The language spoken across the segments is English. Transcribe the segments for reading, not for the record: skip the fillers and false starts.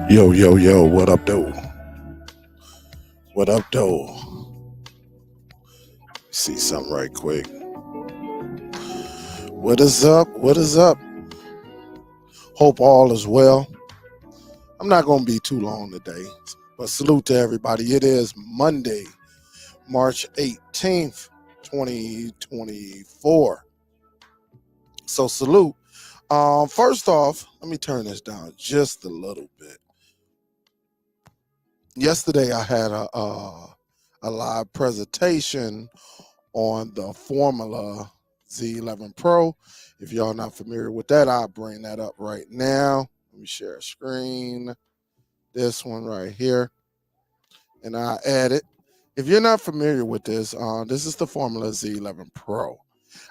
Yo, yo, yo, what up, though? What up, though? See something right quick. What is up? What is up? Hope all is well. I'm not going to be too long today, but salute to everybody. It is Monday, March 18th, 2024. So, salute. First off, let me turn this down just a little bit. Yesterday, I had a live presentation on the Formula Z11 Pro. If y'all not familiar with that, I'll bring that up right now. Let me share a screen. This one right here. And I add it. If you're not familiar with this, this is the Formula Z11 Pro.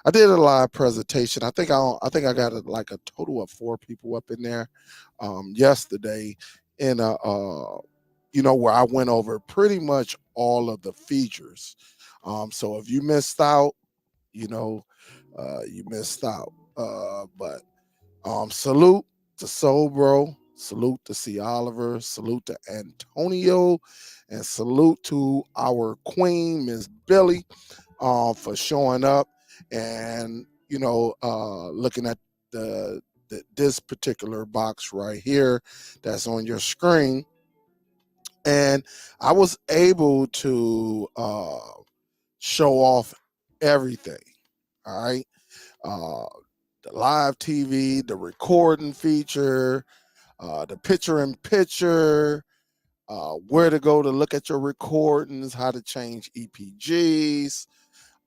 I did a live presentation. I think I got like a total of 4 people up in there yesterday in where I went over pretty much all of the features. So if you missed out, you missed out. But salute to Soul Bro, salute to C. Oliver, salute to Antonio, and salute to our queen, Miss Billy, for showing up and looking at this particular box right here that's on your screen. And I was able to show off everything. All right. The live TV, the recording feature, the picture in picture, where to go to look at your recordings, how to change EPGs,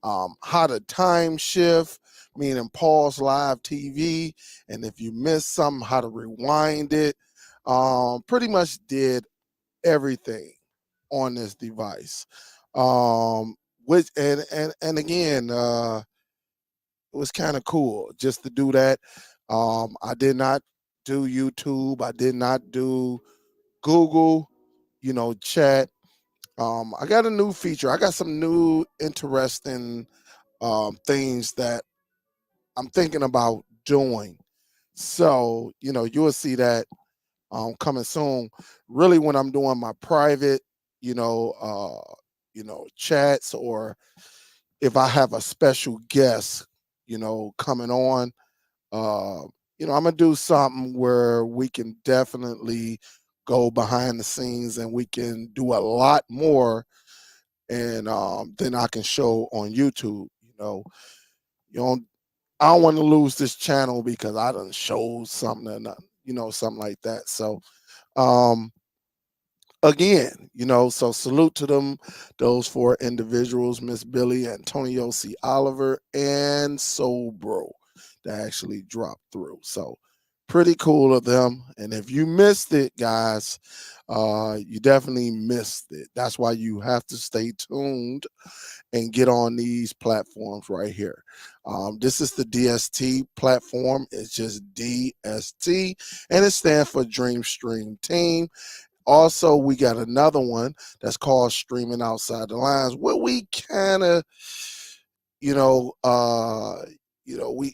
how to time shift, meaning pause live TV, and if you miss something, how to rewind it. Pretty much did everything on this device. Which and again, it was kind of cool just to do that. I did not do YouTube. I did not do Google, chat. I got a new feature. I got some new interesting things that I'm thinking about doing. So, you'll see that coming soon. Really, when I'm doing my private, chats, or if I have a special guest, coming on, I'm gonna do something where we can definitely go behind the scenes and we can do a lot more, and then I can show on YouTube. You don't. I don't want to lose this channel because I done showed something, and something like that. So, um, again, so salute to them, those 4 individuals, Miss Billy, Antonio C. Oliver, and Soul Bro, that actually dropped through. So pretty cool of them. And if you missed it, guys, you definitely missed it. That's why you have to stay tuned and get on these platforms right here. This is the DST platform. It's just DST, and it stands for Dream Stream Team. Also, we got another one that's called Streaming Outside the Lines, where we kind of,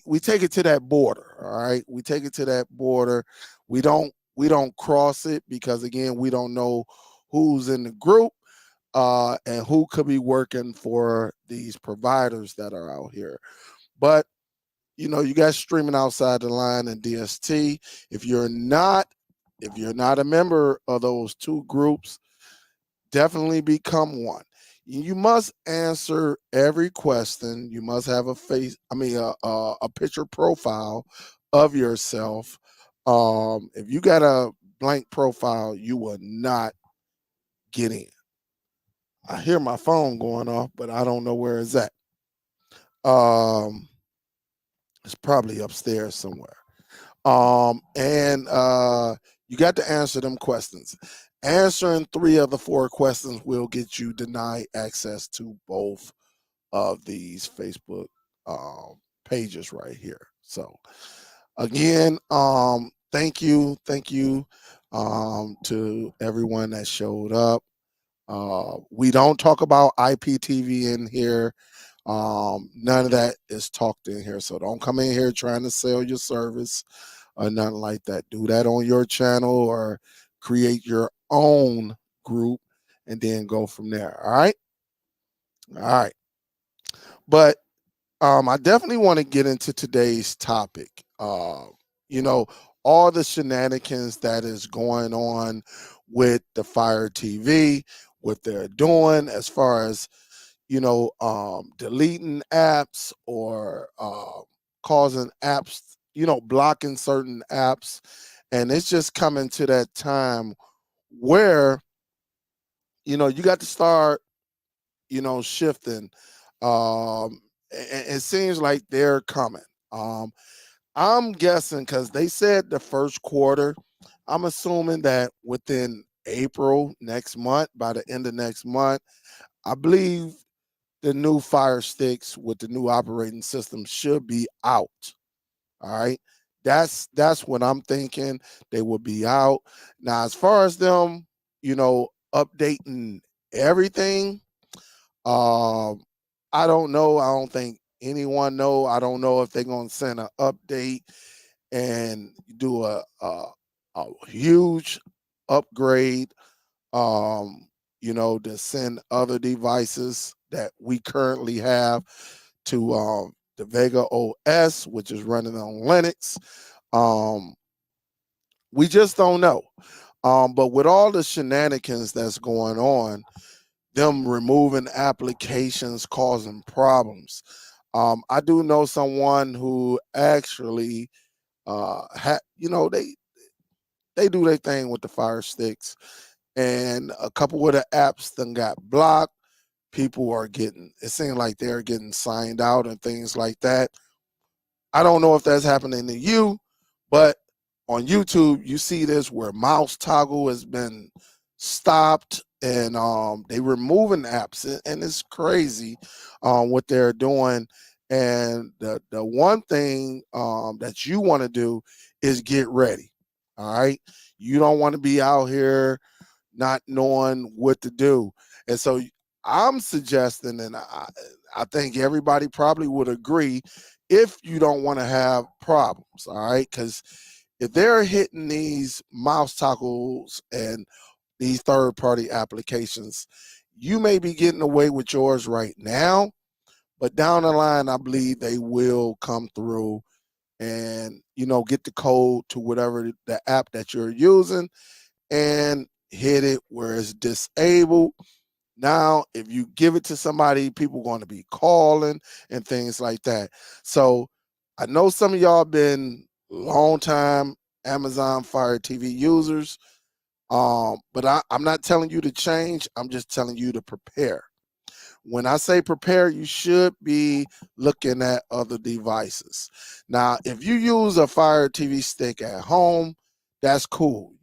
we take it to that border. All right, we take it to that border. We don't cross it because again, we don't know who's in the group and who could be working for these providers that are out here. But you guys streaming outside the line and DST. If you're not a member of those 2 groups, definitely become one. You must answer every question. You must have a picture profile of yourself. If you got a blank profile, you will not get in. I hear my phone going off, but I don't know where it's at. Um, it's probably upstairs somewhere. And you got to answer them questions. Answering 3 of the 4 questions will get you denied access to both of these Facebook pages right here. So again, thank you to everyone that showed up. We don't talk about IPTV in here. None of that is talked in here. So don't come in here trying to sell your service or nothing like that. Do that on your channel or create your own group, and then go from there. All right. All right. But I definitely want to get into today's topic. You know, all the shenanigans that is going on with the Fire TV, what they're doing as far as, deleting apps or causing apps, blocking certain apps. And it's just coming to that time where, you got to start, shifting. It seems like they're coming. Um, I'm guessing because they said the first quarter. I'm assuming that within April next month, by the end of next month, I believe the new Fire Sticks with the new operating system should be out. All right. That's what I'm thinking. They will be out. Now, as far as them, updating everything, um, I don't know. I don't think anyone know. I don't know if they're gonna send an update and do a huge upgrade, to send other devices that we currently have to the Vega OS, which is running on Linux. Um, we just don't know. But with all the shenanigans that's going on, them removing applications causing problems. I do know someone who actually they do their thing with the Fire Sticks, and a couple of the apps then got blocked. People are getting, it seems like they're getting signed out and things like that. I don't know if that's happening to you, but on YouTube, you see this where mouse toggle has been stopped and they removing apps, and it's crazy what they're doing. And the one thing that you want to do is get ready. All right. You don't want to be out here not knowing what to do. And so I'm suggesting, and I think everybody probably would agree, if you don't want to have problems, all right? Because if they're hitting these mouse toggles and these third party applications, you may be getting away with yours right now, but down the line, I believe they will come through and, get the code to whatever the app that you're using and hit it where it's disabled. Now, if you give it to somebody, people are going to be calling and things like that. So I know some of y'all been long time Amazon Fire TV users, but I'm not telling you to change. I'm just telling you to prepare. When I say prepare, you should be looking at other devices. Now, if you use a Fire TV stick at home, that's cool.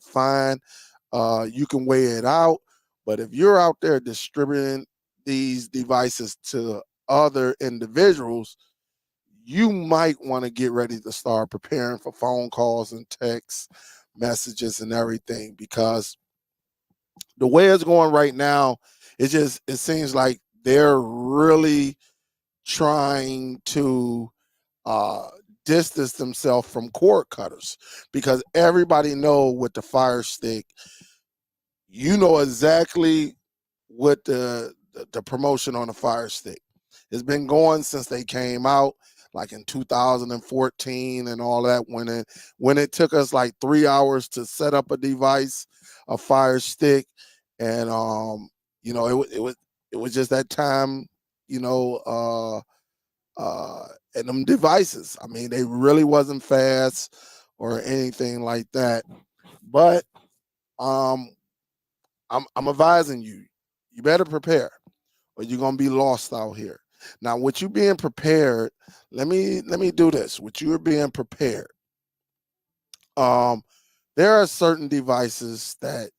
Fine. You can weigh it out. But if you're out there distributing these devices to other individuals, you might want to get ready to start preparing for phone calls and text messages and everything, because the way it's going right now, it seems like they're really trying to uh distance themselves from cord cutters, because everybody know with the Fire Stick, you know exactly what the promotion on the Fire Stick. It's been going since they came out, like in 2014 and all that. When it took us like 3 hours to set up a device, a Fire Stick, and it was just that time, you know, uh, and them devices. I mean, they really wasn't fast or anything like that. But um, I'm advising you, you better prepare, or you're gonna be lost out here. Now, with you being prepared, let me do this. With you being prepared, um, there are certain devices that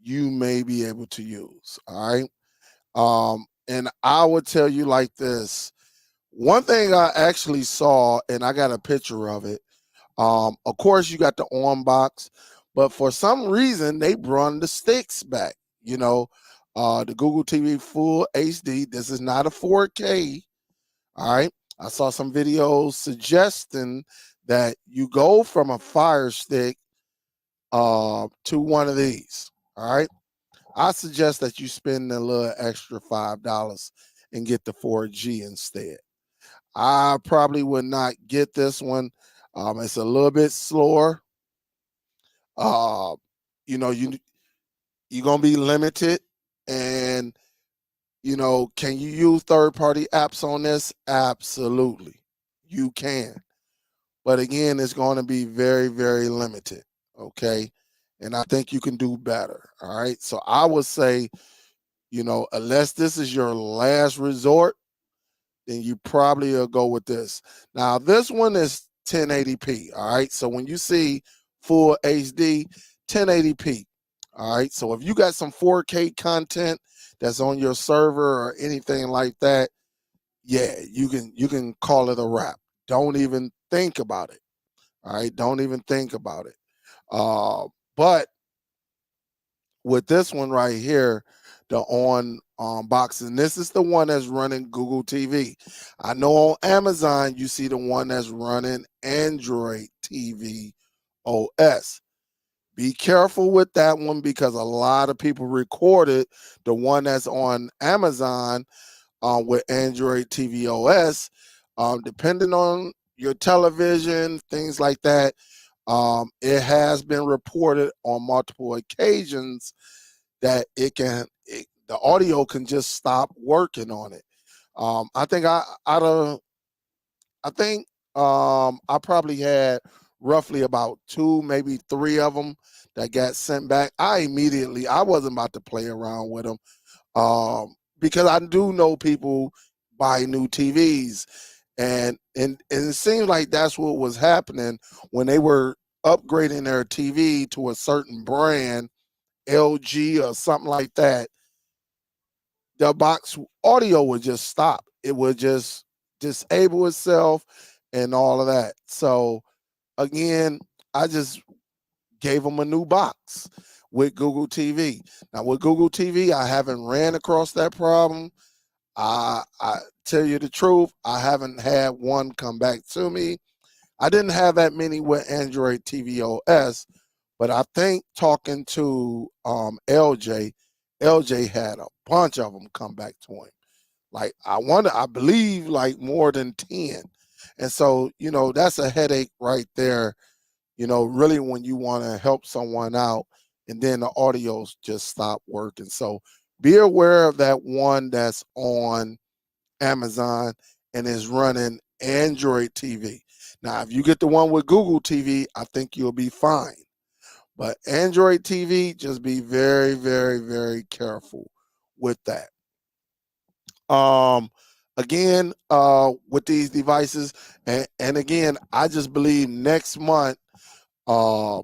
you may be able to use. All right. And I would tell you like this. One thing I actually saw, and I got a picture of it. Of course, you got the on box, but for some reason they brought the sticks back. You know, the Google TV Full HD. This is not a 4K. All right. I saw some videos suggesting that you go from a Fire Stick to one of these. All right. I suggest that you spend a little extra $5 and get the 4G instead. I probably would not get this one. It's a little bit slower. Uh, you know, you're gonna be limited, and can you use third-party apps on this? Absolutely, you can. But again, it's going to be very, very limited. Okay, and I think you can do better. All right, so I would say, unless this is your last resort, then you probably will go with this. Now, this one is 1080p. All right. So when you see full HD, 1080p. All right. So if you got some 4K content that's on your server or anything like that, yeah, you can call it a wrap. Don't even think about it. All right. Don't even think about it. But with this one right here, the on box, and this is the one that's running Google TV. I know on Amazon you see the one that's running Android TV OS. Be careful with that one because a lot of people recorded the one that's on Amazon with Android TV OS. Depending on your television, things like that, it has been reported on multiple occasions that the audio can just stop working on it. I think I probably had roughly about two, maybe three of them that got sent back. I wasn't about to play around with them because I do know people buy new TVs, and it seems like that's what was happening when they were upgrading their TV to a certain brand, LG or something like that. The box audio would just stop. It would just disable itself and all of that. So again, I just gave them a new box with Google TV. Now with Google TV, I haven't ran across that problem. I tell you the truth, I haven't had one come back to me. I didn't have that many with Android TV OS, but I think talking to LJ had a bunch of them come back to him. Like I believe like more than 10. And so, that's a headache right there, really when you want to help someone out and then the audios just stop working. So be aware of that one that's on Amazon and is running Android TV. Now, if you get the one with Google TV, I think you'll be fine. But Android TV, just be very, very, very careful with that. Um, Again, with these devices, and again, I just believe next month, um,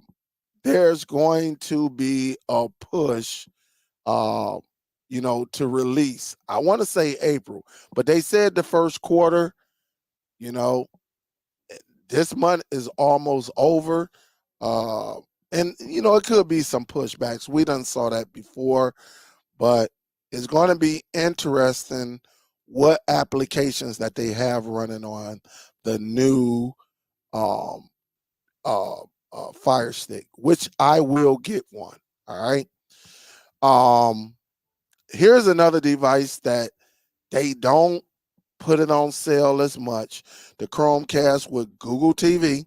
there's going to be a push, uh, to release. I want to say April, but they said the first quarter. You know, this month is almost over. Uh, and it could be some pushbacks. We done saw that before, but it's going to be interesting what applications that they have running on the new um, uh, Fire Stick, which I will get one. All right. Um, Here's another device that they don't put it on sale as much: the Chromecast with Google TV.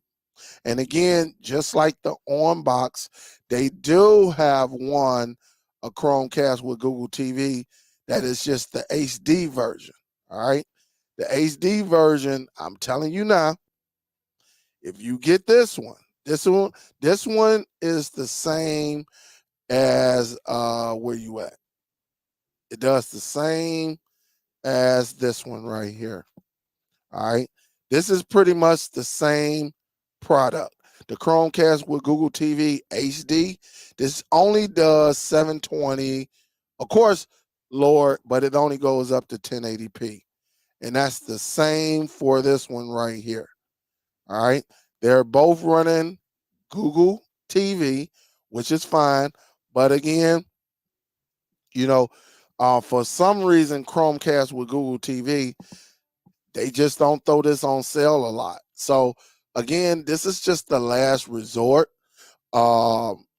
And again, just like the on box, they do have a Chromecast with Google TV that is just the HD version. All right. The HD version, I'm telling you now, if you get this one, this one is the same as where you at. It does the same as this one right here. All right. This is pretty much the same product. The Chromecast with Google TV HD. This only does 720. Of course, lower, but it only goes up to 1080p. And that's the same for this one right here. All right. They're both running Google TV, which is fine. But again, you know, for some reason, Chromecast with Google TV, they just don't throw this on sale a lot. So again, this is just the last resort.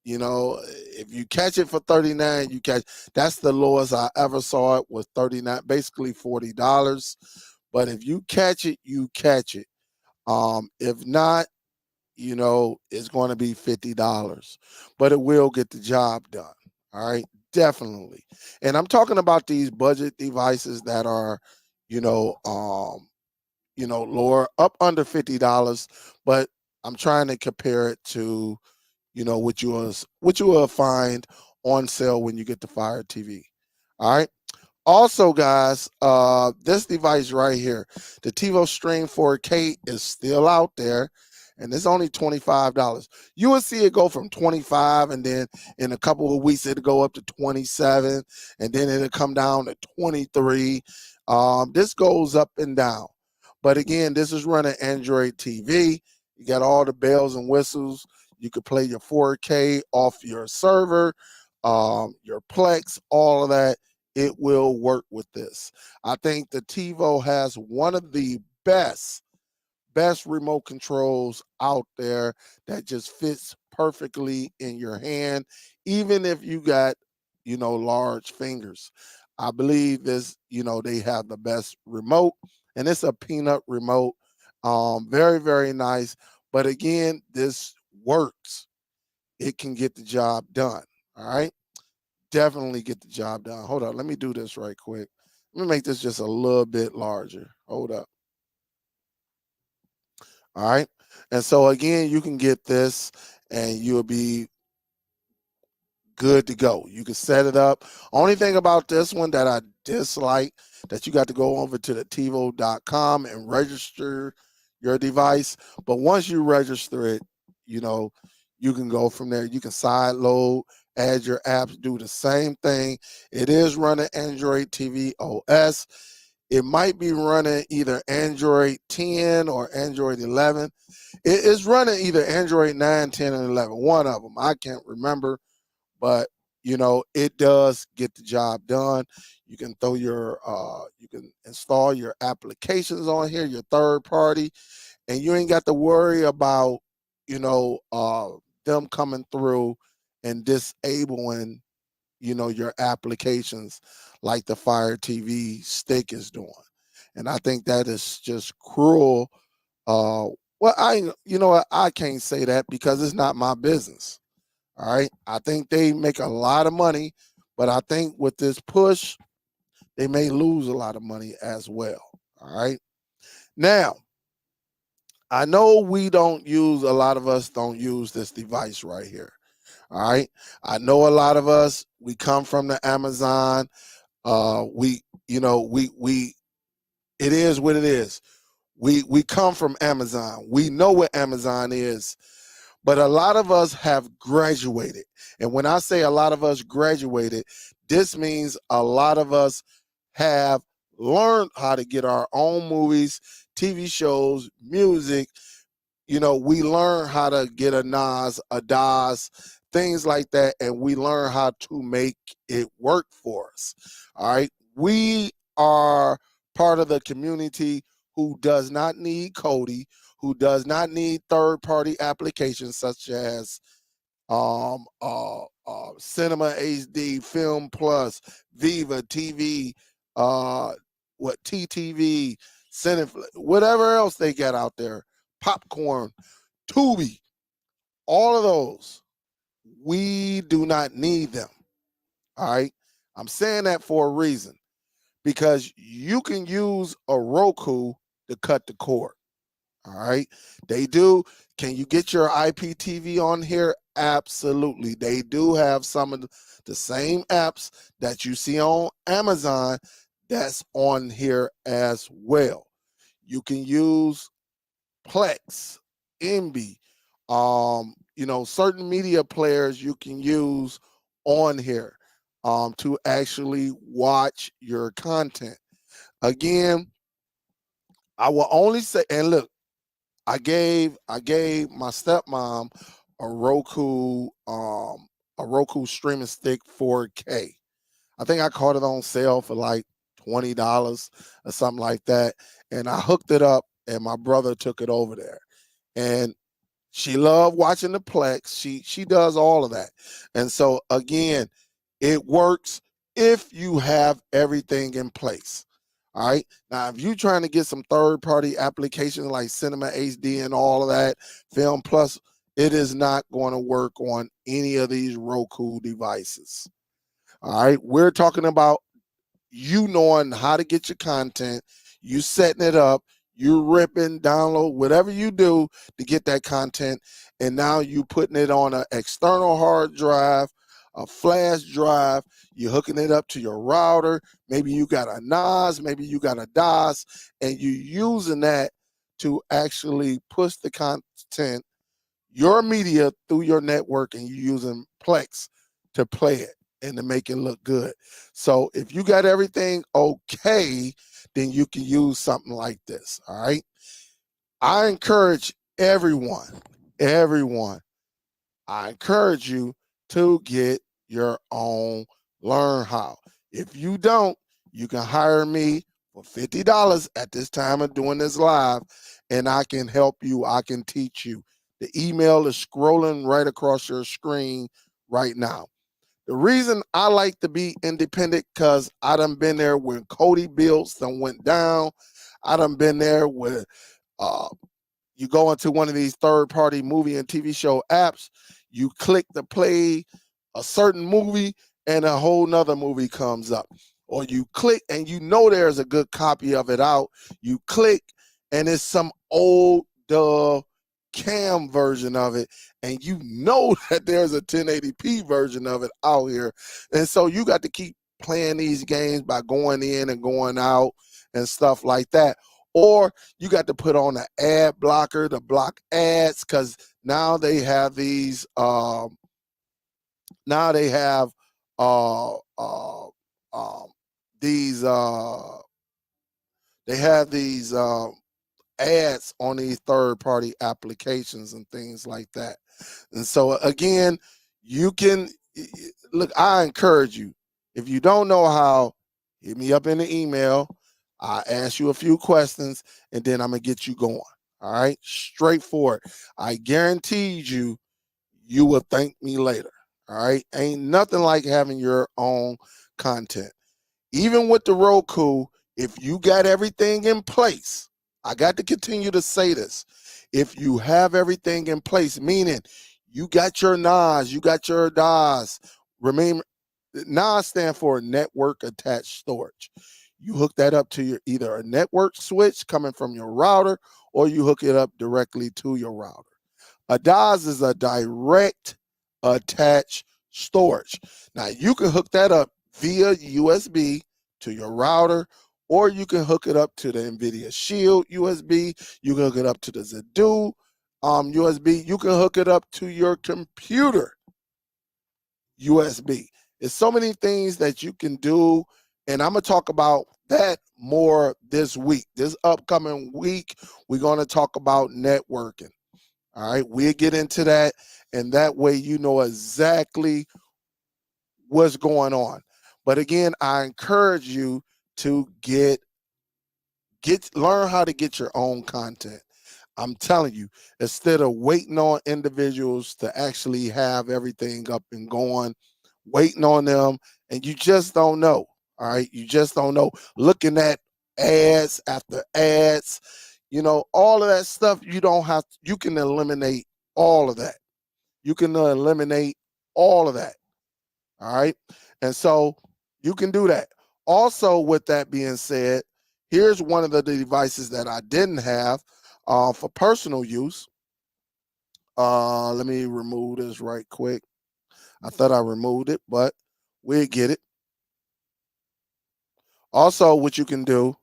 You know, if you catch it for 39, you catch. That's the lowest I ever saw it was 39, basically $40. But if you catch it, you catch it. If not, you know, it's going to be $50, but it will get the job done. All right, definitely. And I'm talking about these budget devices that are, you know, lower up under $50, but I'm trying to compare it to, you know, what you will find on sale when you get the Fire TV. All right. Also, guys, this device right here, the TiVo Stream 4K is still out there, and it's only $25. You will see it go from 25, and then in a couple of weeks it'll go up to 27, and then it'll come down to 23. This goes up and down, but again, this is running Android TV. You got all the bells and whistles. You could play your 4K off your server, your Plex, all of that. It will work with this. I think the TiVo has one of the best remote controls out there that just fits perfectly in your hand, even if you got, you know, large fingers. I believe this, you know, they have the best remote, and it's a peanut remote. Very, very nice. But again, this works. It can get the job done. All right. Definitely get the job done. Hold up. Let me do this right quick. Let me make this just a little bit larger. Hold up. All right. And so again, you can get this and you'll be good to go. You can set it up. Only thing about this one that I dislike that you got to go over to the TiVo.com and register your device. But once you register it, you know, you can go from there. You can side load, add your apps, do the same thing. It is running Android TV OS. It might be running either Android 10 or Android 11. It is running either Android 9, 10, and 11. One of them. I can't remember, but you know, it does get the job done. You can throw your you can install your applications on here, your third party, and you ain't got to worry about, you know, them coming through and disabling, you know, your applications like the Fire TV stick is doing. And I think that is just cruel. Well, you know what, I can't say that because it's not my business. All right. I think they make a lot of money, but I think with this push, they may lose a lot of money as well. All right. Now, I know a lot of us don't use this device right here. All right. I know a lot of us, we come from the Amazon. You know, it is what it is. We come from Amazon. We know what Amazon is. But a lot of us have graduated. And when I say a lot of us graduated, this means a lot of us have learned how to get our own movies, TV shows, music. You know, we learn how to get a Nas, a DAS, things like that, and we learn how to make it work for us. All right. We are part of the community who does not need Cody, who does not need third-party applications such as Cinema HD, Film Plus, Viva TV, what TTV, Cineflix, whatever else they got out there, Popcorn, Tubi, all of those. We do not need them. All right. I'm saying that for a reason because you can use a Roku to cut the cord. All right. They do. Can you get your IPTV on here? Absolutely. They do have some of the same apps that you see on Amazon that's on here as well. You can use Plex, Envy, you know, certain media players you can use on here to actually watch your content. Again, I will only say, and look, I gave my stepmom a Roku streaming stick 4K. I think I caught it on sale for like $20 or something like that. And I hooked it up and my brother took it over there. And She loved watching the Plex. She does all of that. And so again, it works if you have everything in place. All right. Now, if you're trying to get some third-party applications like Cinema HD and all of that, Film Plus, it is not going to work on any of these Roku devices. All right. We're talking about you knowing how to get your content, you setting it up, you ripping, download, whatever you do to get that content, and now you putting it on an external hard drive, a flash drive, you're hooking it up to your router, maybe you got a NAS, maybe you got a DOS, and you're using that to actually push the content, your media through your network, and you're using Plex to play it and to make it look good. So if you got everything okay, then you can use something like this. All right. I encourage everyone, I encourage you to get your own Learn How. If you don't, you can hire me for $50 at this time of doing this live, and I can help you. I can teach you. The email is scrolling right across your screen right now. The reason I like to be independent, because I done been there when Cody Builds done went down. I done been there with you go into one of these third-party movie and TV show apps, you click to play a certain movie, and a whole nother movie comes up. Or you click and you know there's a good copy of it out. You click and it's some old cam version of it, and you know that there's a 1080p version of it out here. And so you got to keep playing these games by going in and going out and stuff like that. Or you got to put on an ad blocker to block ads, because now they have these now they have uh uh these they have these ads on these third party applications and things like that. And so again, you can look, I encourage you, if you don't know how, hit me up in the email. I ask you a few questions, and then I'm gonna get you going. All right, straightforward. I guarantee you, you will thank me later. All right, ain't nothing like having your own content. Even with the Roku, if you got everything in place, I got to continue to say this. If you have everything in place, meaning you got your NAS, you got your DOS, remember, NAS stand for network attached storage. You hook that up to your either a network switch coming from your router, or you hook it up directly to your router. A DOS is a direct attached storage. Now you can hook that up via USB to your router, or you can hook it up to the NVIDIA Shield USB. You can hook it up to the Zedu USB. You can hook it up to your computer USB. There's so many things that you can do, and I'm gonna talk about that more this week. This upcoming week, we're gonna talk about networking. All right, we'll get into that, and that way you know exactly what's going on. But again, I encourage you to learn how to get your own content. I'm telling you, instead of waiting on individuals to actually have everything up and going, waiting on them, and you just don't know. All right, you just don't know. Looking at ads after ads, all of that stuff. You don't have. You can eliminate all of that. You can eliminate all of that. All right. And so you can do that. Also, with that being said, here's one of the devices that I didn't have for personal use. Let me remove this right quick. I thought I removed it, but we'll get it. Also, what you can do,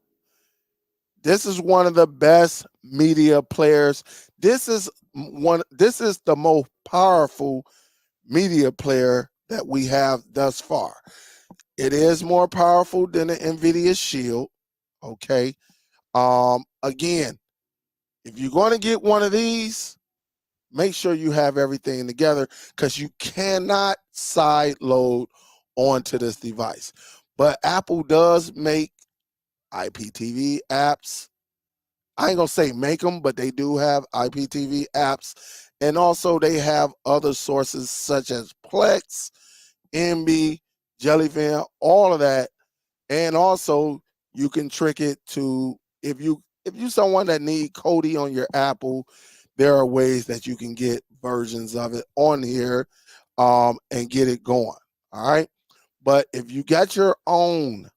this is one of the best media players. This is the most powerful media player that we have thus far. It is more powerful than the NVIDIA Shield. Okay. Again, if you're going to get one of these, make sure you have everything together, because you cannot side load onto this device. But Apple does make IPTV apps, I ain't gonna say make them, but they do have IPTV apps, and also they have other sources such as Plex, MB, Jellyfin, all of that. And also you can trick it to, if you someone that need Kodi on your Apple, there are ways that you can get versions of it on here, and get it going. All right. But if you got your own,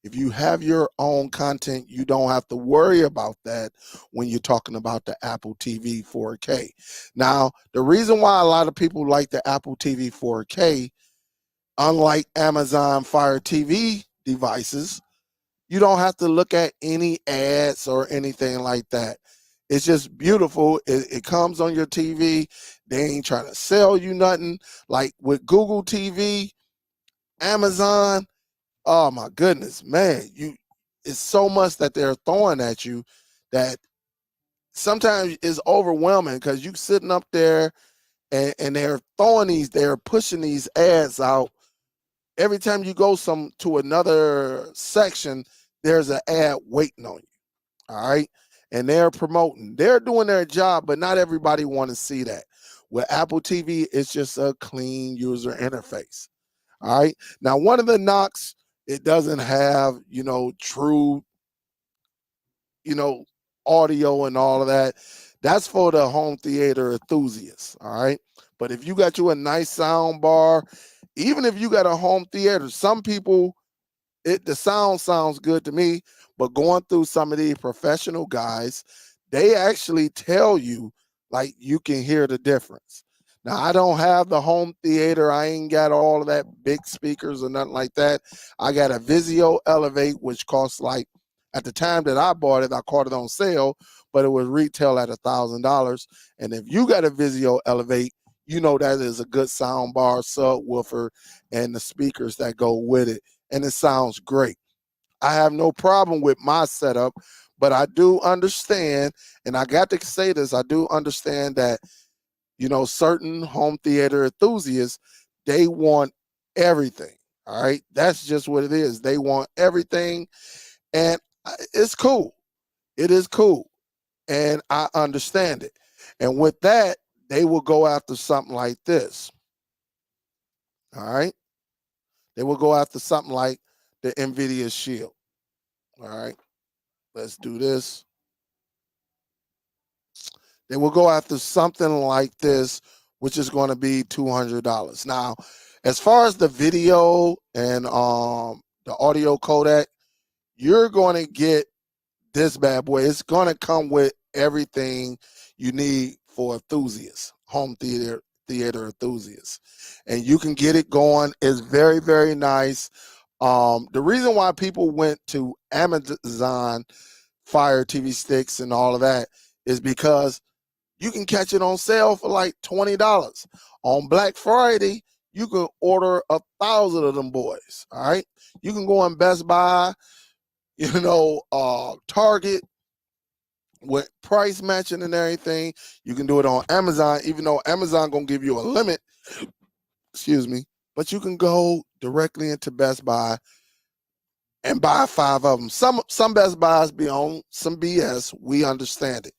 if you have your own content, you don't have to worry about that when you're talking about the Apple TV 4K. Now, the reason why a lot of people like the Apple TV 4K, unlike Amazon Fire TV devices, you don't have to look at any ads or anything like that. It's just beautiful. It comes on your TV. They ain't trying to sell you nothing. Like with Google TV, Amazon, oh my goodness, man, it's so much that they're throwing at you that sometimes it's overwhelming because you sitting up there, and they're pushing these ads out. Every time you go to another section, there's an ad waiting on you. All right. And they're doing their job, but not everybody want to see that. With Apple TV, it's just a clean user interface. All right. Now, one of the knocks, it doesn't have, true, you know, audio and all of that. That's for the home theater enthusiasts. All right. But if you got you a nice sound bar, even if you got a home theater, some people, the sound sounds good to me, but going through some of these professional guys, they actually tell you, like, you can hear the difference. Now, I don't have the home theater. I ain't got all of that big speakers or nothing like that. I got a Vizio Elevate, which costs, like, at the time that I bought it, I caught it on sale, but it was retail at $1,000. And if you got a Vizio Elevate, you know that is a good sound bar, subwoofer, and the speakers that go with it, and it sounds great. I have no problem with my setup, but I do understand, and I got to say this, I do understand that, certain home theater enthusiasts, they want everything. All right. That's just what it is. They want everything, and it's cool. It is cool. And I understand it. And with that, they will go after something like this. All right. They will go after something like the NVIDIA Shield. All right. Let's do this. They will go after something like this, which is going to be $200. Now, as far as the video and the audio codec, you're going to get this bad boy. It's going to come with everything you need for enthusiasts, home theater enthusiasts, and you can get it going. It's very, very nice. The reason why people went to Amazon Fire TV sticks and all of that is because you can catch it on sale for like $20. On Black Friday, you can order 1,000 of them boys. All right. You can go on Best Buy, Target with price matching and everything. You can do it on Amazon, even though Amazon gonna give you a limit. Excuse me. But you can go directly into Best Buy and buy 5 of them. Some Best Buys be on some BS. We understand it.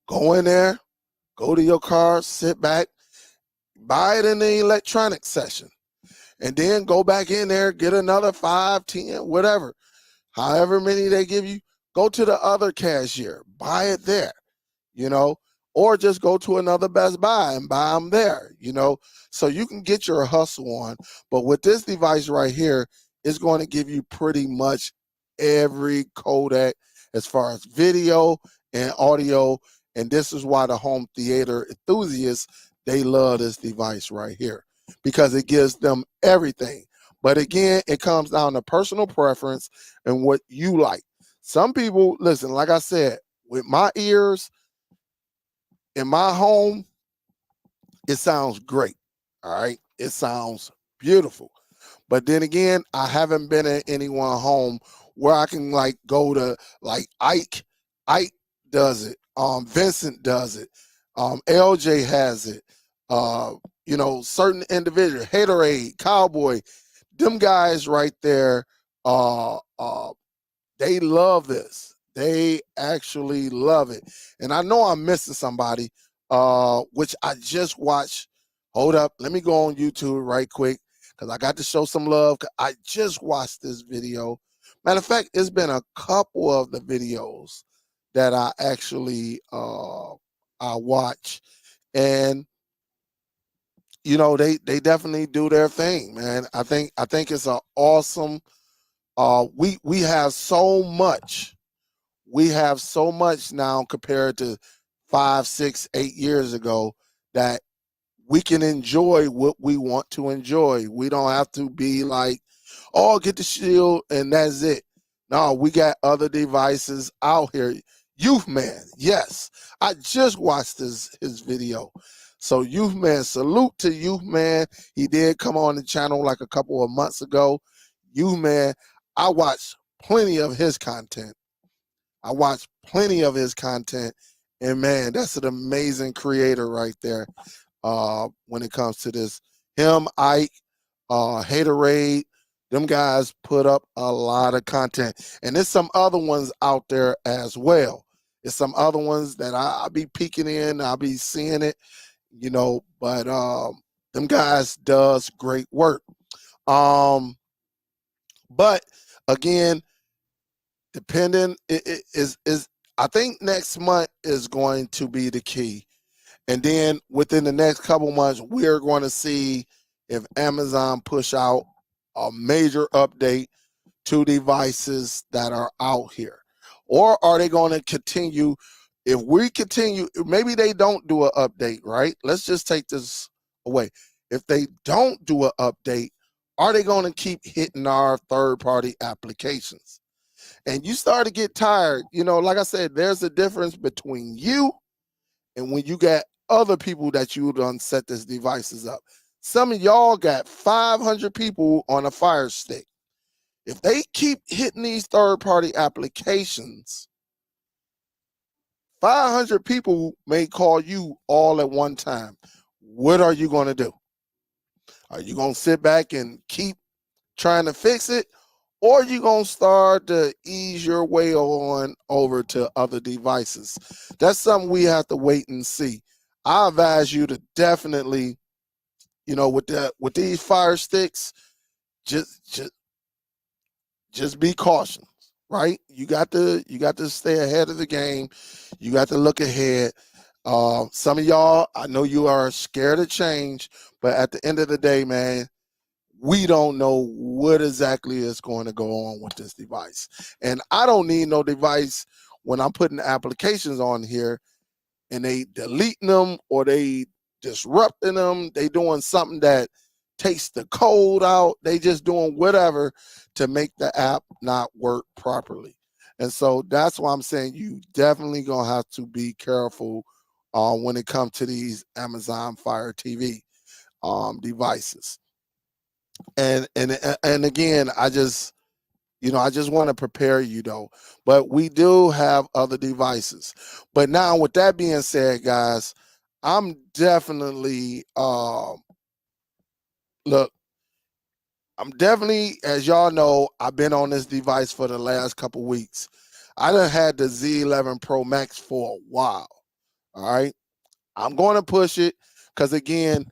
Go in there, go to your car, sit back, buy it in the electronic section, and then go back in there, get another 5, 10, whatever, however many they give you. Go to the other cashier, buy it there, you know, or just go to another Best Buy and buy them there, so you can get your hustle on. But with this device right here, it's going to give you pretty much every codec as far as video and audio. And this is why the home theater enthusiasts, they love this device right here, because it gives them everything. But again, it comes down to personal preference and what you like. Some people, listen, like I said, with my ears in my home, it sounds great. All right. It sounds beautiful. But then again, I haven't been in anyone home where I can like go to like Ike. Ike does it. Vincent does it. LJ has it. Certain individuals, Haterade, Cowboy, them guys right there, they love this. They actually love it. And I know I'm missing somebody, which I just watched. Hold up. Let me go on YouTube right quick because I got to show some love. I just watched this video. Matter of fact, it's been a couple of the videos that I actually I watch. And they definitely do their thing, man. I think it's an awesome we have so much. We have so much now compared to 5, 6, 8 years ago that we can enjoy what we want to enjoy. We don't have to be like, oh, get the shield and that's it. No, we got other devices out here. Youth Man, yes. I just watched his video. So Youth Man, salute to Youth Man. He did come on the channel like a couple of months ago. Youth Man, I watched plenty of his content. I watch plenty of his content, and man, that's an amazing creator right there. When it comes to this, him, Ike, Haterade, them guys put up a lot of content, and there's some other ones out there as well. There's some other ones that I'll be peeking in, I'll be seeing it, but them guys does great work. But again, depending it is I think next month is going to be the key, and then within the next couple months we are going to see if Amazon push out a major update to devices that are out here, or are they going to continue? If we continue, maybe they don't do an update, right? Let's just take this away. If they don't do an update, are they going to keep hitting our third party applications? And you start to get tired. Like I said, there's a difference between you and when you got other people that you done set these devices up. Some of y'all got 500 people on a Fire Stick. If they keep hitting these third-party applications, 500 people may call you all at one time. What are you going to do? Are you going to sit back and keep trying to fix it? Or you going to start to ease your way on over to other devices? That's something we have to wait and see. I advise you to definitely, with these Fire Sticks, just be cautious, right? You got to stay ahead of the game. You got to look ahead. Some of y'all, I know you are scared of change, but at the end of the day, man, we don't know what exactly is going to go on with this device. And I don't need no device when I'm putting applications on here and they deleting them or they disrupting them. They doing something that takes the code out. They just doing whatever to make the app not work properly. And so that's why I'm saying you definitely going to have to be careful when it comes to these Amazon Fire TV devices. And again, I just want to prepare you though. But we do have other devices. But now with that being said, guys, I'm definitely look, I'm definitely, as y'all know, I've been on this device for the last couple weeks. I done had the Z11 Pro Max for a while. All right. I'm going to push it because again,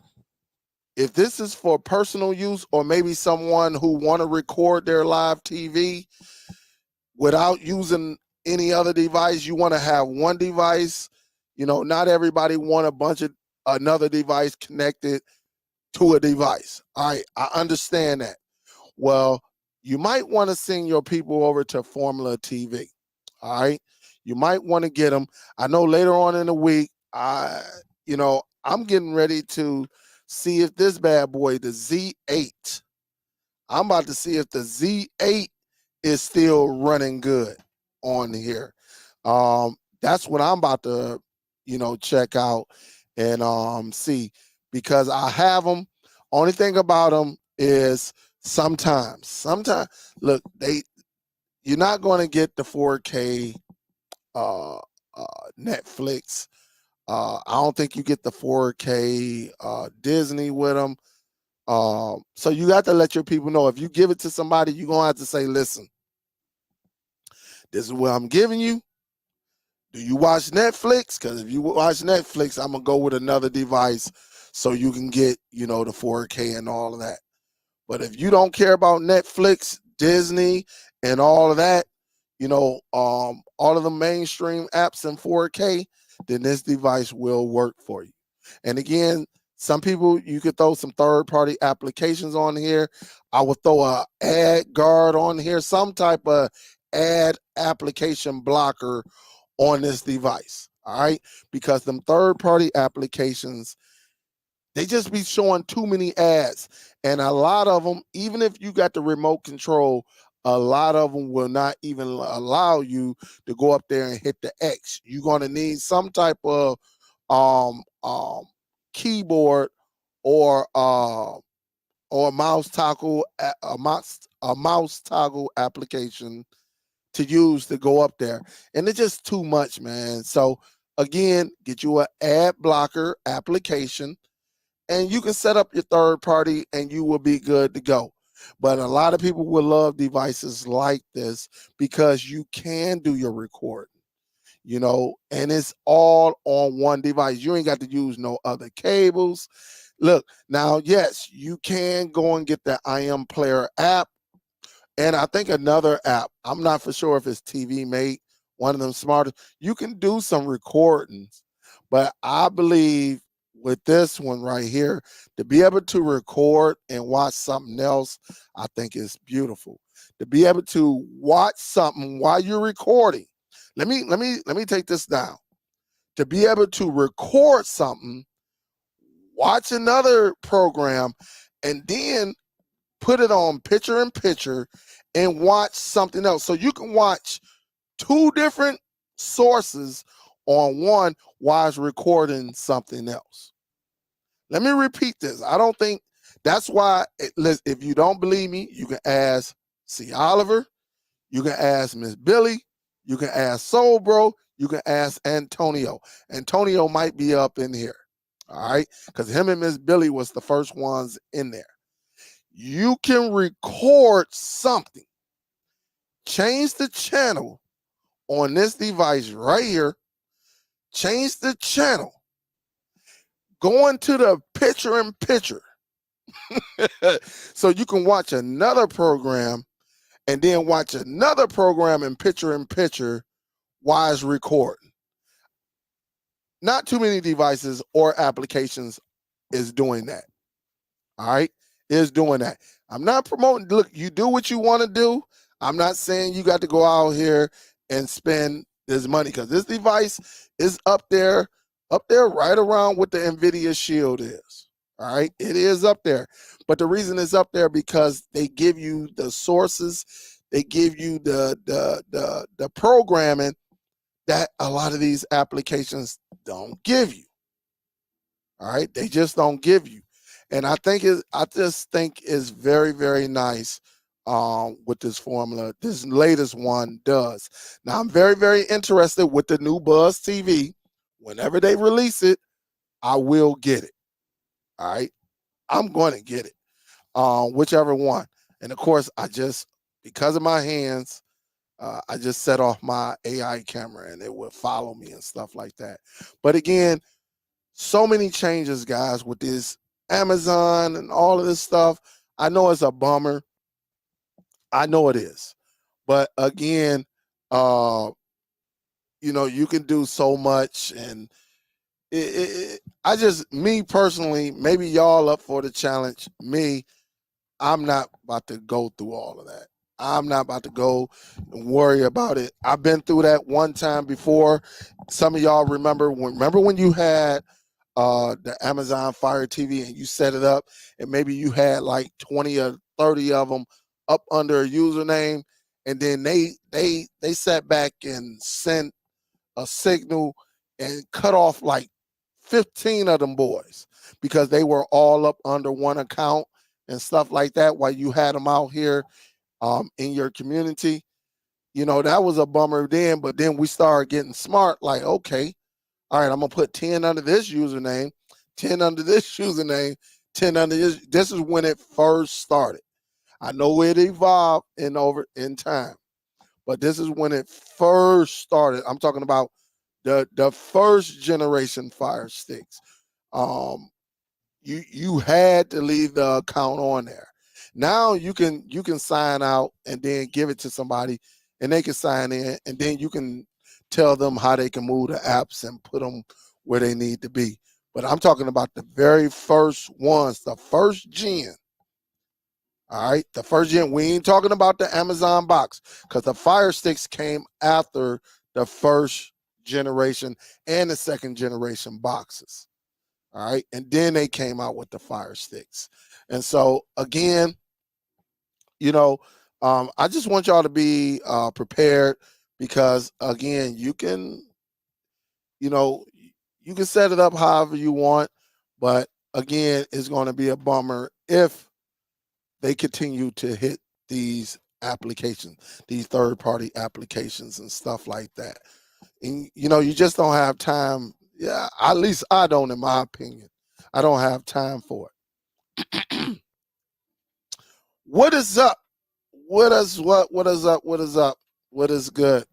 if this is for personal use or maybe someone who want to record their live TV without using any other device, you want to have one device. Not everybody want a bunch of another device connected to a device. All right, I understand that. Well, you might want to send your people over to Formula TV. All right, you might want to get them. I know later on in the week, I'm getting ready to see if this bad boy, the Z8, I'm about to see if the Z8 is still running good on here. That's what I'm about to, check out and see, because I have them. Only thing about them is sometimes, look, you're not going to get the 4K uh, Netflix. I don't think you get the 4K Disney with them. So you got to let your people know if you give it to somebody, you're gonna have to say, listen, This is what I'm giving you. Do you watch Netflix? Because if you watch Netflix, I'm gonna go with another device so you can get, the 4K and all of that. But if you don't care about Netflix, Disney, and all of that, all of the mainstream apps in 4K, then this device will work for you. And again, some people, you could throw some third-party applications on here. I would throw a ad guard on here, some type of ad application blocker on this device. All right, because them third-party applications, they just be showing too many ads. And a lot of them, even if you got the remote control, a lot of them will not even allow you to go up there and hit the X. You're going to need some type of um, um, keyboard or a mouse toggle, a mouse toggle application to use to go up there. And it's just too much, man. So again, get you an ad blocker application and you can set up your third party and you will be good to go. But a lot of people will love devices like this because you can do your recording, and it's all on one device. You ain't got to use no other cables. Look, now, yes, you can go and get the IM Player app. And I think another app, I'm not for sure if it's TV Mate, one of them smartest, you can do some recordings. But I believe with this one right here, to be able to record and watch something else, I think is beautiful. To be able to watch something while you're recording. Let me take this down. To be able to record something, watch another program, and then put it on picture in picture and watch something else. So you can watch two different sources on one while it's recording something else. Let me repeat this. I don't think that's why, if you don't believe me, you can ask C. Oliver, you can ask Miss Billy, you can ask Soul Bro, you can ask Antonio. Antonio might be up in here, all right? Because him and Miss Billy was the first ones in there. You can record something, change the channel on this device right here, change the channel, go into the picture in picture so you can watch another program and then watch another program in picture while it's recording. Not too many devices or applications is doing that. All right, is doing that. I'm not promoting. Look, you do what you want to do. I'm not saying you got to go out here and spend this money because this device is up there right around what the NVIDIA Shield is. All right, it is up there. But the reason it's up there because they give you the sources, they give you the programming that a lot of these applications don't give you. All right, they just don't give you. And I just think it's very, very nice with this formula. This latest one does. Now I'm very, very interested with the new Buzz TV. Whenever they release it, I will get it. All right, I'm going to get it, whichever one. And of course, because of my hands, I just set off my AI camera and it will follow me and stuff like that. But again, so many changes, guys, with this Amazon and all of this stuff. I know it's a bummer. I know it is. But again, you can do so much. And me personally, maybe y'all up for the challenge. Me, I'm not about to go through all of that. I'm not about to go and worry about it. I've been through that one time before. Some of y'all remember when you had the Amazon Fire TV and you set it up and maybe you had like 20 or 30 of them up under a username, and then they sat back and sent a signal and cut off like 15 of them boys because they were all up under one account and stuff like that while you had them out here in your community. That was a bummer then, but then we started getting smart, like, okay, all right, I'm gonna put 10 under this username, 10 under this username, 10 under this. This is when it first started. I know it evolved in time, but this is when it first started. I'm talking about the first generation Fire Sticks. Um, you had to leave the account on there. Now you can sign out and then give it to somebody, and they can sign in, and then you can tell them how they can move the apps and put them where they need to be. But I'm talking about the very first ones, the first gen. All right, the first gen. We ain't talking about the Amazon box, because the Fire Sticks came after the first generation and the second generation boxes. All right. And then they came out with the Fire Sticks. And so, again, you know, I just want y'all to be prepared, because, again, you know, you can set it up however you want. But, again, it's going to be a bummer if they continue to hit these applications, these third party applications and stuff like that. And, you just don't have time. Yeah, at least I don't, in my opinion. I don't have time for it. What is up? What is up? What is up? What is good?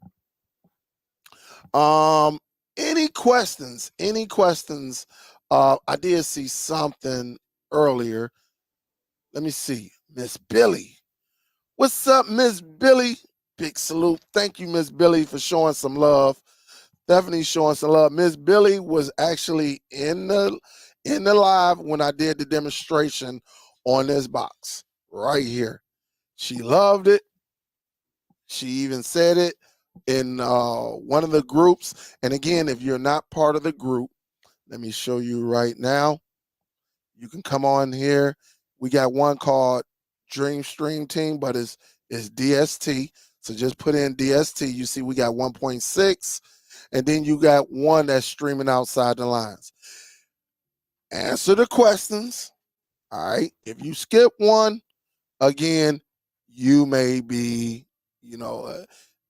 Um, any questions? Any questions? I did see something earlier. Let me see. Miss Billy. What's up, Miss Billy? Big salute. Thank you, Miss Billy, for showing some love. Definitely showing some love. Miss Billy was actually in the live when I did the demonstration on this box right here. She loved it. She even said it in one of the groups. And again, if you're not part of the group, let me show you right now. You can come on here. We got one called Dream Stream Team, but it's DST. So just put in DST. You see we got 1.6, and then you got one that's streaming outside the lines. Answer the questions. All right. If you skip one, again, you may be,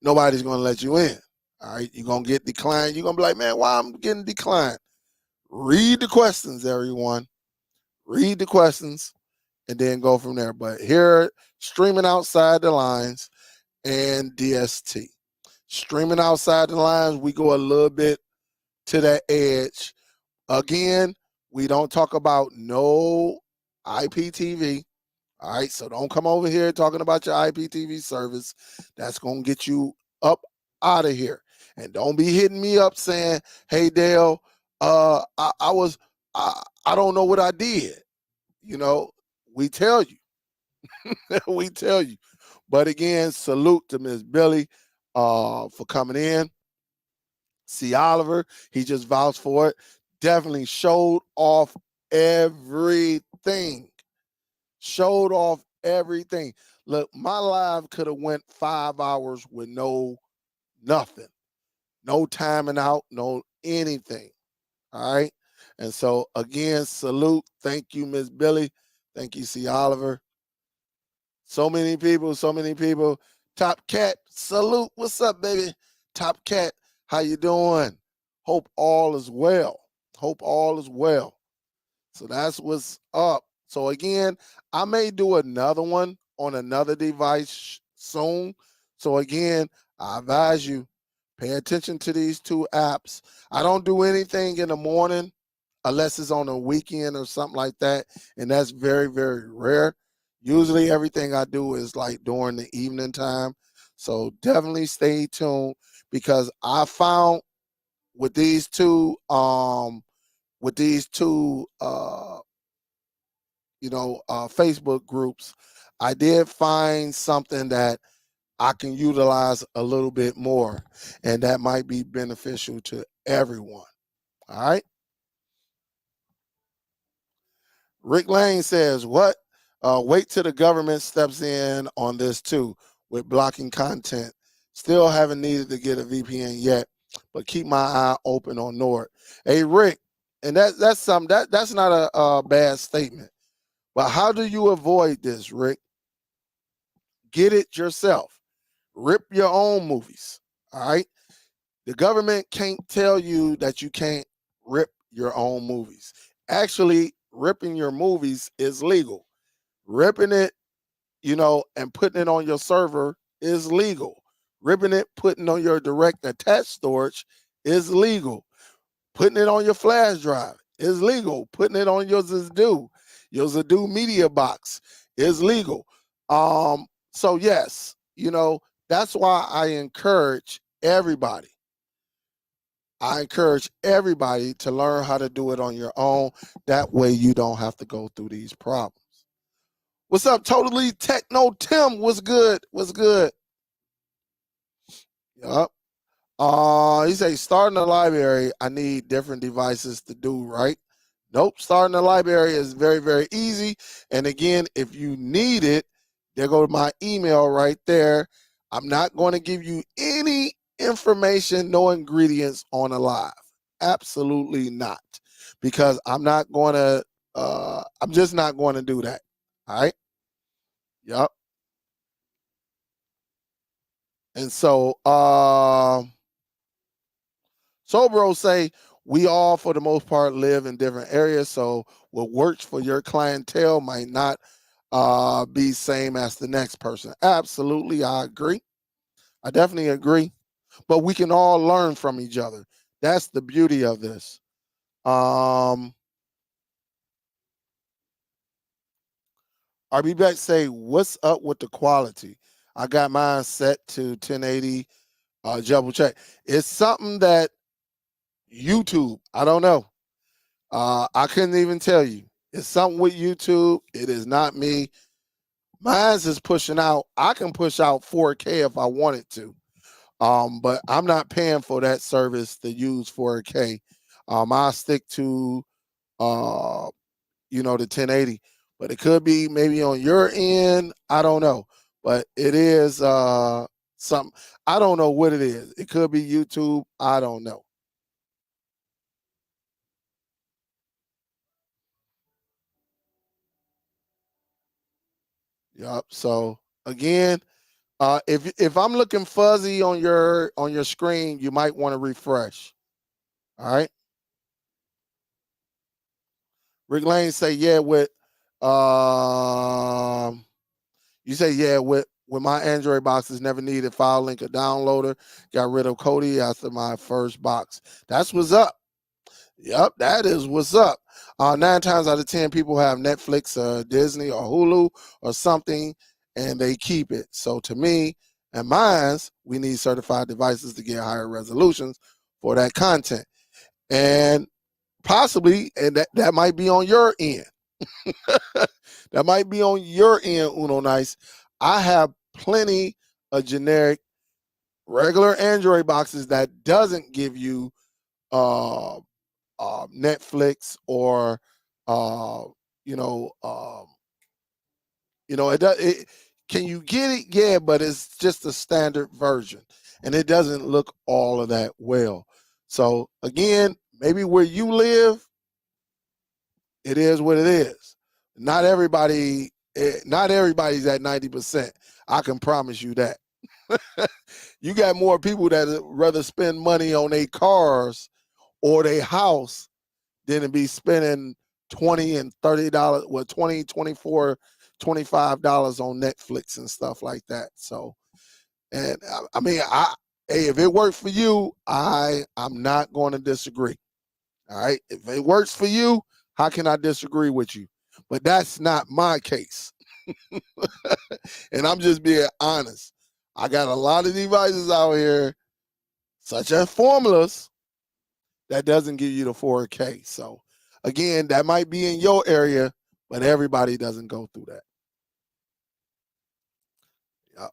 nobody's going to let you in. All right. You're going to get declined. You're going to be like, man, why I'm getting declined? Read the questions, everyone. Read the questions and then go from there. But here, streaming outside the lines and DST. Streaming outside the lines, we go a little bit to that edge. Again, we don't talk about no IPTV. All right, so don't come over here talking about your IPTV service. That's going to get you up out of here. And don't be hitting me up saying, hey, Dale, I don't know what I did. We tell you. We tell you. But again, salute to Miss Billy for coming in. See Oliver, he just vouched for it. Definitely showed off everything. Showed off everything. Look, my live could have went 5 hours with nothing. No timing out, no anything. All right. And so again, salute. Thank you, Miss Billy. Thank you, C. Oliver. So many people, so many people. Top Cat, salute. What's up, baby? Top Cat, how you doing? Hope all is well. Hope all is well. So that's what's up. So again, I may do another one on another device soon. So again, I advise you, pay attention to these two apps. I don't do anything in the morning unless it's on a weekend or something like that. And that's very, very rare. Usually everything I do is like during the evening time. So definitely stay tuned, because I found with these two, Facebook groups, I did find something that I can utilize a little bit more, and that might be beneficial to everyone. All right. Rick Lane says, what? Wait till the government steps in on this too with blocking content. Still haven't needed to get a VPN yet, but keep my eye open on Nord. Hey, Rick, and that's something that's not a bad statement. But how do you avoid this, Rick? Get it yourself. Rip your own movies. All right. The government can't tell you that you can't rip your own movies. Actually, ripping your movies is legal. Ripping it, and putting it on your server is legal. Ripping it, putting on your direct attached storage is legal. Putting it on your flash drive is legal. Putting it on your Zadu media box is legal. So yes, that's why I encourage everybody. I encourage everybody to learn how to do it on your own. That way you don't have to go through these problems. What's up, Totally Techno Tim? What's good? What's good? Yup. He say starting a library, I need different devices to do, right? Nope. Starting a library is very, very easy. And again, if you need it, there go my email right there. I'm not going to give you any information, no ingredients on a live. Absolutely not. Because I'm just not going to do that. All right. Yep. And so Sobro say we all, for the most part, live in different areas. So what works for your clientele might not be same as the next person. Absolutely, I agree. I definitely agree. But we can all learn from each other. That's the beauty of this. RB Beck say, what's up with the quality? I got mine set to 1080 double check. It's something that YouTube, I don't know. I couldn't even tell you. It's something with YouTube. It is not me. Mine's is pushing out. I can push out 4K if I wanted to. But I'm not paying for that service to use 4K. I'll stick to the 1080. But it could be maybe on your end. I don't know. But it is something. I don't know what it is. It could be YouTube. I don't know. Yep. So again, if I'm looking fuzzy on your screen, you might want to refresh. All right. Rick Lane say, yeah, you say, yeah, with my Android boxes, never needed file link or downloader. Got rid of Kodi after my first box. That's what's up. Yep, that is what's up. 9 times out of 10, people have Netflix or Disney or Hulu or something, and they keep it. So to me and mine's, we need certified devices to get higher resolutions for that content. And possibly, and that might be on your end. That might be on your end, Uno Nice. I have plenty of generic, regular Android boxes that doesn't give you uh, Netflix or uh, you know, it does. Can you get it? Yeah, but it's just a standard version, and it doesn't look all of that well. So again, maybe where you live, it is what it is. Not everybody, not everybody's at 90%. I can promise you that. You got more people that rather spend money on their cars or their house than to be spending $20 and $30, well, 20, 24, $25 on Netflix and stuff like that. So, and I mean, hey, if it worked for you, I'm not going to disagree. All right. If it works for you, how can I disagree with you? But that's not my case. And I'm just being honest. I got a lot of devices out here, such as formulas, that doesn't give you the 4K. So again, that might be in your area, but everybody doesn't go through that. Yep.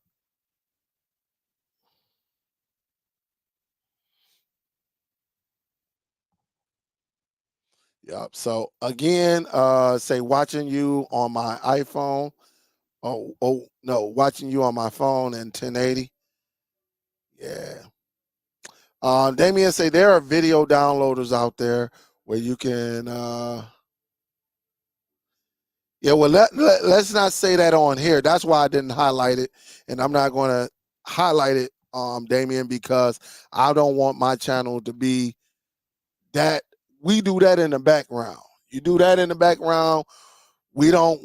Yep. So again, say watching you on my iPhone. Oh no, watching you on my phone in 1080. Yeah. Damien say there are video downloaders out there where you can yeah, well, let's not say that on here. That's why I didn't highlight it, and I'm not going to highlight it, Damien, because I don't want my channel to be that. We do that in the background. You do that in the background. We don't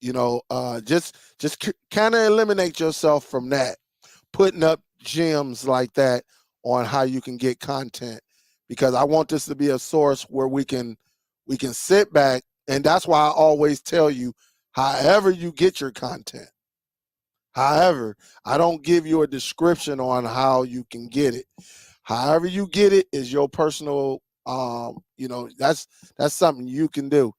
Just kind of eliminate yourself from that, putting up gems like that on how you can get content, because I want this to be a source where we can sit back, and that's why I always tell you, however you get your content. However, I don't give you a description on how you can get it. However you get it is your personal, that's something you can do.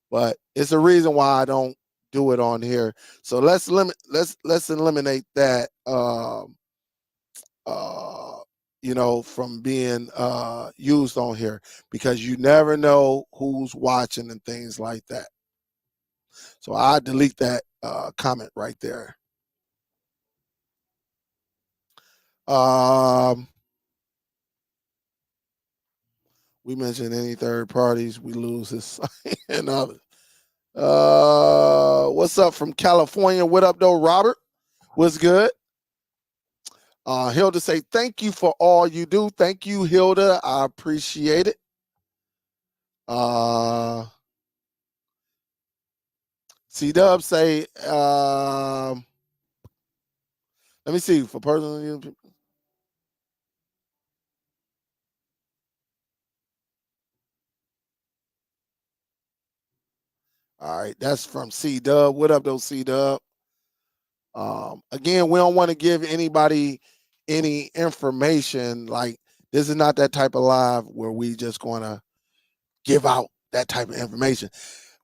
But it's a reason why I don't do it on here. So let's eliminate that from being used on here, because you never know who's watching and things like that. So I delete that comment right there. Um, we mentioned any third parties, we lose his sign and others. What's up from California? What up, though, Robert? What's good? Hilda say, thank you for all you do. Thank you, Hilda. I appreciate it. C-Dub say, let me see, for personal. All right, that's from C-Dub. What up, though, C-Dub? Again, we don't want to give anybody any information. Like, this is not that type of live where we just going to give out that type of information.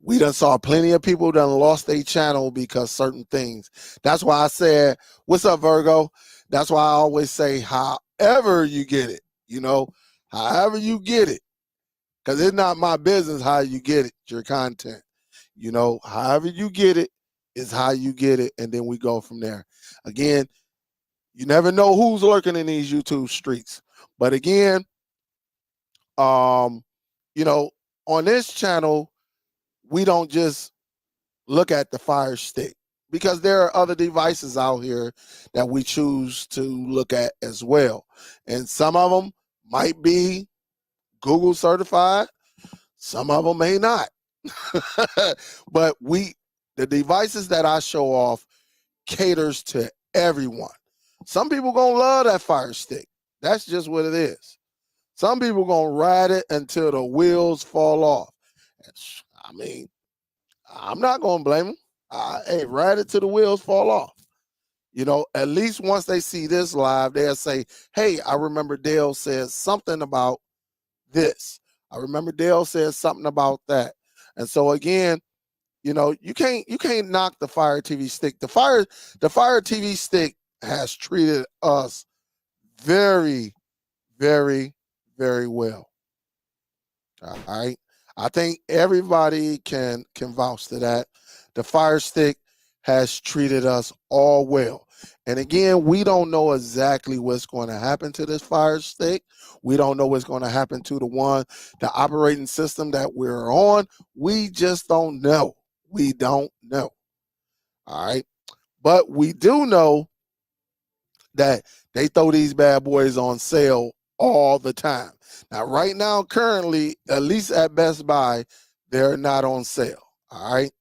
We done saw plenty of people done lost their channel because certain things. That's why I said, what's up, Virgo? That's why I always say, however you get it, however you get it, because it's not my business how you get it, your content. However you get it is how you get it, and then we go from there. Again, you never know who's lurking in these YouTube streets. But again, on this channel, we don't just look at the Fire Stick, because there are other devices out here that we choose to look at as well. And some of them might be Google certified, some of them may not. But the devices that I show off caters to everyone. Some people gonna love that Fire Stick. That's just what it is. Some people gonna ride it until the wheels fall off. I mean, I'm not gonna blame them. Hey, ride it till the wheels fall off. At least once they see this live, they'll say, hey, I remember Dale said something about this. I remember Dale said something about that. And so again, you can't knock the Fire TV Stick. The Fire TV Stick has treated us very, very, very well. All right. I think everybody can vouch to that. The Fire Stick has treated us all well. And again, we don't know exactly what's going to happen to this Fire Stick. We don't know what's going to happen to the operating system that we're on. We just don't know. We don't know. All right. But we do know that they throw these bad boys on sale all the time. Now, right now, currently, at least at Best Buy, they're not on sale. All right.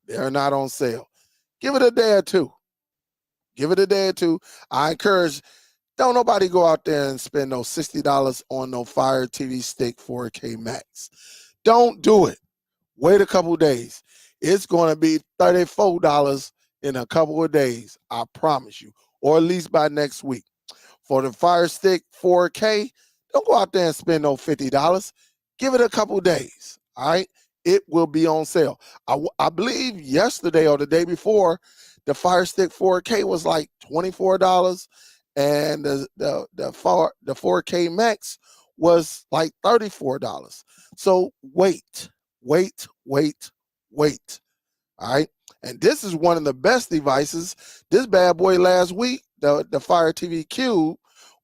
They're not on sale. Give it a day or two. Give it a day or two. I encourage, don't nobody go out there and spend no $60 on no Fire TV Stick 4K Max. Don't do it. Wait a couple days. It's going to be $34 in a couple of days. I promise you. Or at least by next week. For the Fire Stick 4K, don't go out there and spend no $50. Give it a couple days. All right. It will be on sale. I believe yesterday or the day before, the Fire Stick 4K was like $24, and the 4K Max was like $34. So wait. All right. And this is one of the best devices. This bad boy last week, the Fire TV Cube,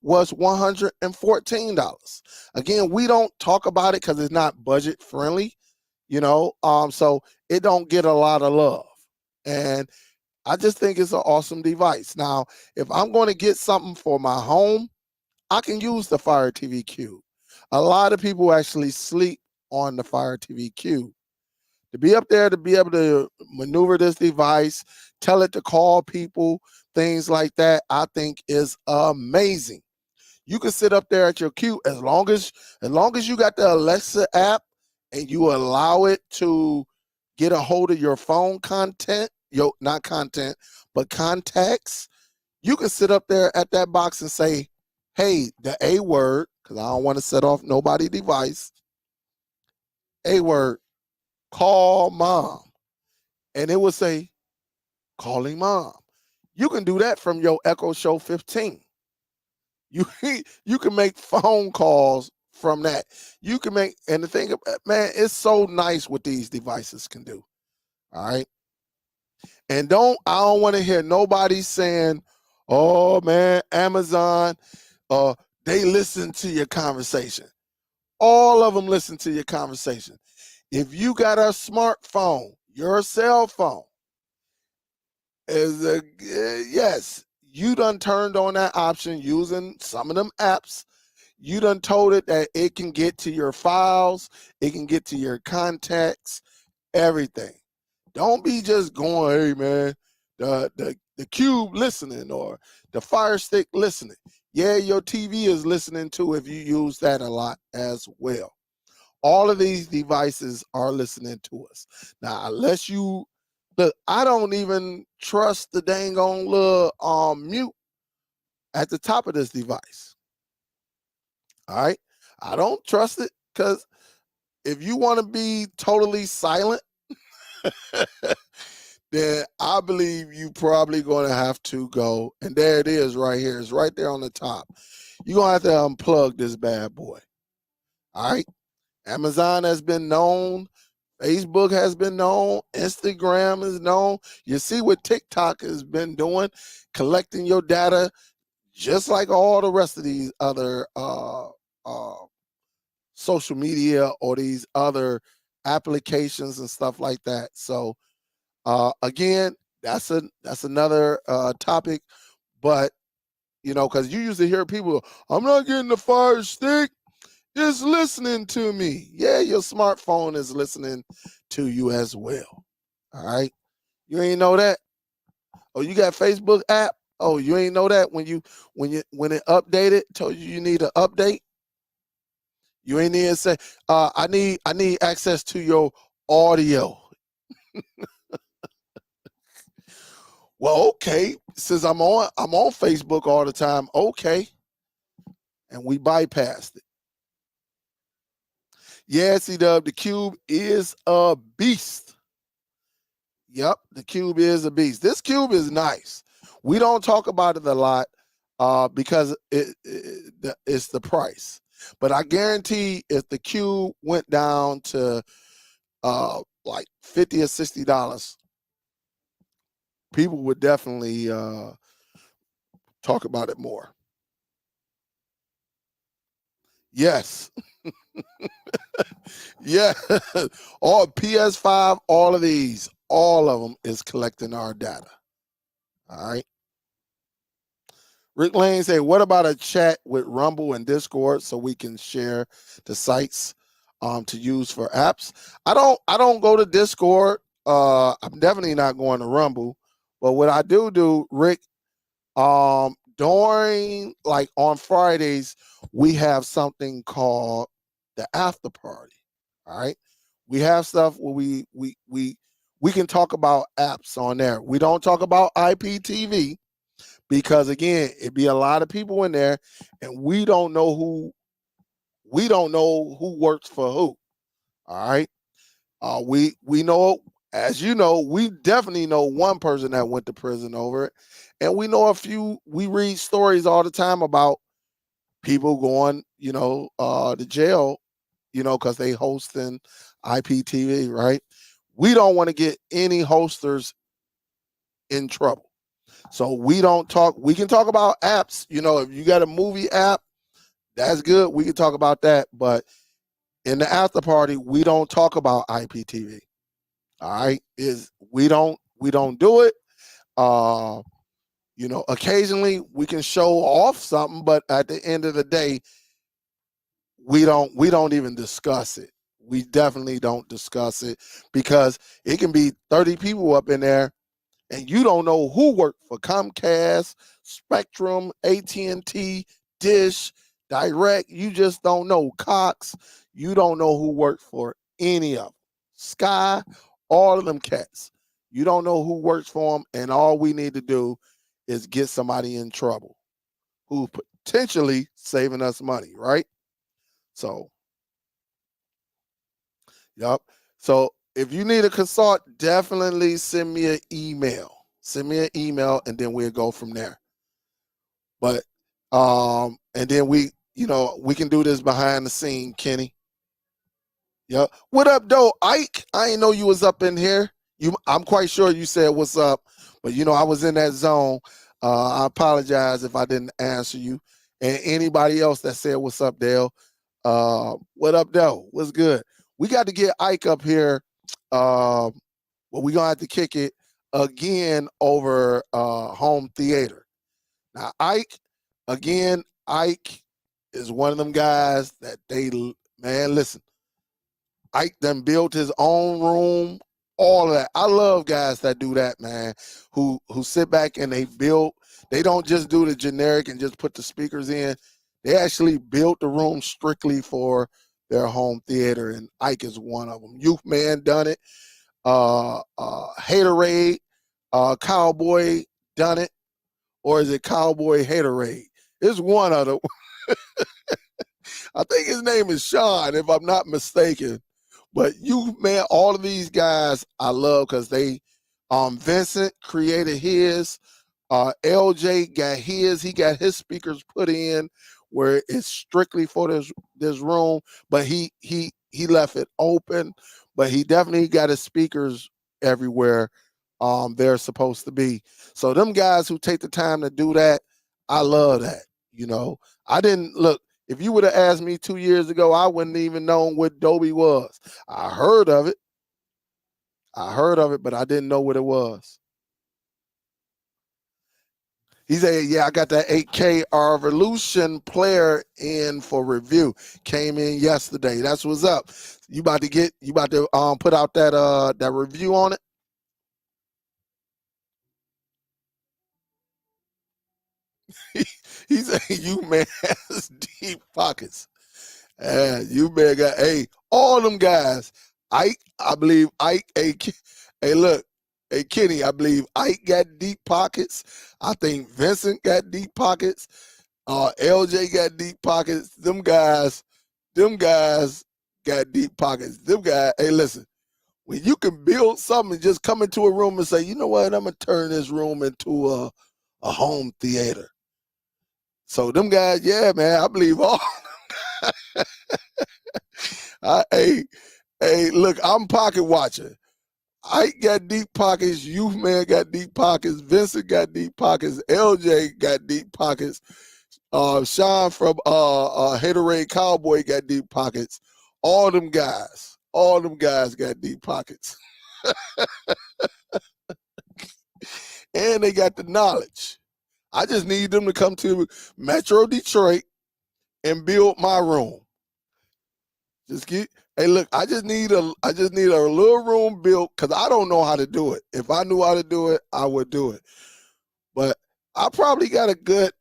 was $114. Again, we don't talk about it because it's not budget friendly, so it don't get a lot of love. And I just think it's an awesome device. Now, if I'm going to get something for my home, I can use the Fire TV Cube. A lot of people actually sleep on the Fire TV Cube. To be up there, to be able to maneuver this device, tell it to call people, things like that, I think is amazing. You can sit up there at your cube as long as you got the Alexa app and you allow it to get a hold of your phone content, not content, but contacts. You can sit up there at that box and say, hey, the A word, because I don't want to set off nobody's device. A word, call mom. And it will say, calling mom. You can do that from your Echo Show 15. You you can make phone calls from that. You can make, and the thing, man, it's so nice what these devices can do. All right. And I don't want to hear nobody saying, oh man, Amazon, they listen to your conversation. All of them listen to your conversation. If you got a smartphone, your cell phone is yes, you done turned on that option using some of them apps. You done told it that it can get to your files, it can get to your contacts, everything. Don't be just going, hey man, the cube listening or the Fire Stick listening. Yeah, your TV is listening too if you use that a lot as well. All of these devices are listening to us. Now, unless you look, I don't even trust the dang on little mute at the top of this device. All right. I don't trust it because if you want to be totally silent, then I believe you probably going to have to go. And there it is right here. It's right there on the top. You're going to have to unplug this bad boy. All right. Amazon has been known. Facebook has been known. Instagram is known. You see what TikTok has been doing, collecting your data, just like all the rest of these other social media or these other applications and stuff like that. So again, that's another topic, but because you used to hear people, I'm not getting the Fire Stick, it's listening to me. Yeah, your smartphone is listening to you as well. All right, you ain't know that. Oh, you got Facebook app. Oh, you ain't know that when it updated, told you need an update. You ain't need to say, I need access to your audio. Well, okay, since I'm on Facebook all the time, okay. And we bypassed it. Yeah, C-Dub, the cube is a beast. Yep, the cube is a beast. This cube is nice. We don't talk about it a lot because it's the price. But I guarantee if the cube went down to like $50 or $60, people would definitely talk about it more. Yes. Yeah. All PS5, all of them is collecting our data. All right. Rick Lane say, what about a chat with Rumble and Discord so we can share the sites to use for apps? I don't go to Discord. I'm definitely not going to Rumble. But what I do, Rick, during like on Fridays, we have something called the after party. All right. We have stuff where we can talk about apps on there. We don't talk about IPTV because again, it'd be a lot of people in there and we don't know who works for who. All right. We know, as you know, we definitely know one person that went to prison over it. And we know a few, we read stories all the time about people going, to jail, because they hosting IPTV, right? We don't want to get any hosters in trouble. So we don't talk, we can talk about apps, if you got a movie app, that's good. We can talk about that. But in the after party, we don't talk about IPTV. All right. We don't do it. Occasionally we can show off something, but at the end of the day, we don't even discuss it. We definitely don't discuss it because it can be 30 people up in there and you don't know who worked for Comcast, Spectrum, AT&T, Dish, Direct. You just don't know. Cox, you don't know who worked for any of them. Sky, all of them cats. You don't know who works for them, and all we need to do is get somebody in trouble who potentially saving us money, right? So, yep. So if you need a consult, definitely send me an email. Send me an email, and then we'll go from there. But and then we can do this behind the scene, Kenny. Yeah. What up, though, Ike? I didn't know you was up in here. I'm quite sure you said what's up, but I was in that zone. I apologize if I didn't answer you. And anybody else that said what's up, Dale? What up, though? What's good? We got to get Ike up here. Well, we're gonna have to kick it again over home theater. Now, Ike is one of them guys that man, listen, Ike done built his own room, all of that. I love guys that do that, man, who sit back and they don't just do the generic and just put the speakers in. They actually built the room strictly for their home theater, and Ike is one of them. Youth Man done it. Haterade, Cowboy done it, or is it Cowboy Haterade? It's one of them. I think his name is Sean, if I'm not mistaken. But man, all of these guys I love because they, Vincent created his, LJ got his, he got his speakers put in where it's strictly for this room, but he left it open, but he definitely got his speakers everywhere they're supposed to be. So them guys who take the time to do that, I love that. I didn't look. If you would have asked me 2 years ago, I wouldn't even known what Dolby was. I heard of it. But I didn't know what it was. He said, "Yeah, I got that 8K Revolution player in for review. Came in yesterday. That's what's up. You about to put out that review on it." He said, "You man has deep pockets." You man got all them guys. I believe Ike. Hey, look, hey Kenny, I believe Ike got deep pockets. I think Vincent got deep pockets. LJ got deep pockets. Them guys got deep pockets. Them guys. Hey, listen, when you can build something and just come into a room and say, you know what, I'm gonna turn this room into a home theater. So them guys, yeah, man, I believe all. Hey, look, I'm pocket watching. Ike got deep pockets. Youth Man got deep pockets. Vincent got deep pockets. LJ got deep pockets. Sean from Haterade Cowboy got deep pockets. All them guys got deep pockets. And they got the knowledge. I just need them to come to Metro Detroit and build my room. Hey, look, I just need a little room built because I don't know how to do it. If I knew how to do it, I would do it. But I probably got a good.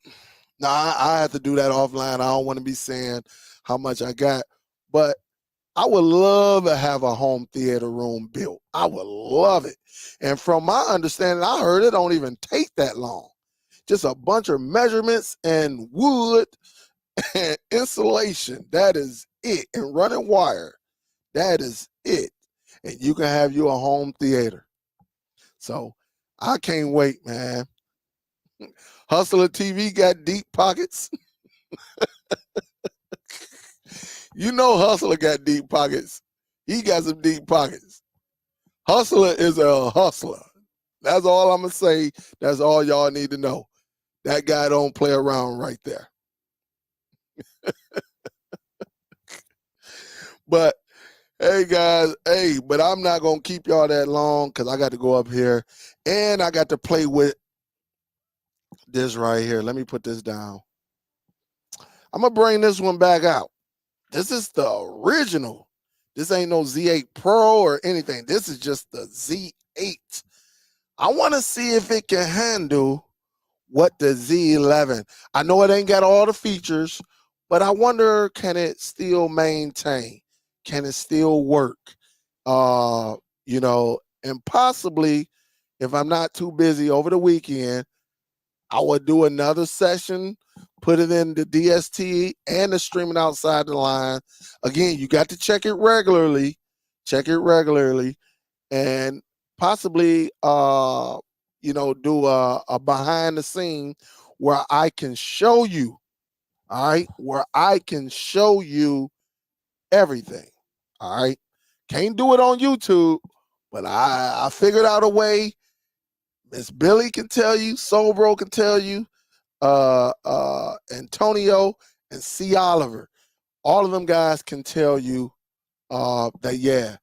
Nah, I have to do that offline. I don't want to be saying how much I got, but I would love to have a home theater room built. I would love it. And from my understanding, I heard it don't even take that long. Just a bunch of measurements and wood and insulation. That is it. And running wire. That is it. And you can have you a home theater. So I can't wait, man. Hustler TV got deep pockets. Hustler got deep pockets. He got some deep pockets. Hustler is a hustler. That's all I'm going to say. That's all y'all need to know. That guy don't play around right there. But hey guys, but I'm not gonna keep y'all that long because I got to go up here and I got to play with this right here. Let me put this down. I'm gonna bring this one back out. This is the original This ain't no Z8 Pro or anything. This is just the Z8. I want to see if it can handle what the Z11. I know it ain't got all the features, but I wonder, can it still maintain? Can it still work? You know, and possibly if I'm not too busy over the weekend, I would do another session, put it in the DST and the streaming outside the line. Again, you got to check it regularly. Check it regularly, and possibly you know, do a behind the scene where I can show you, all right, where I can show you everything. All right. Can't do it on YouTube, but I figured out a way. Miss Billy can tell you, Soul Bro can tell you, Antonio and C. Oliver. All of them guys can tell you that, yeah,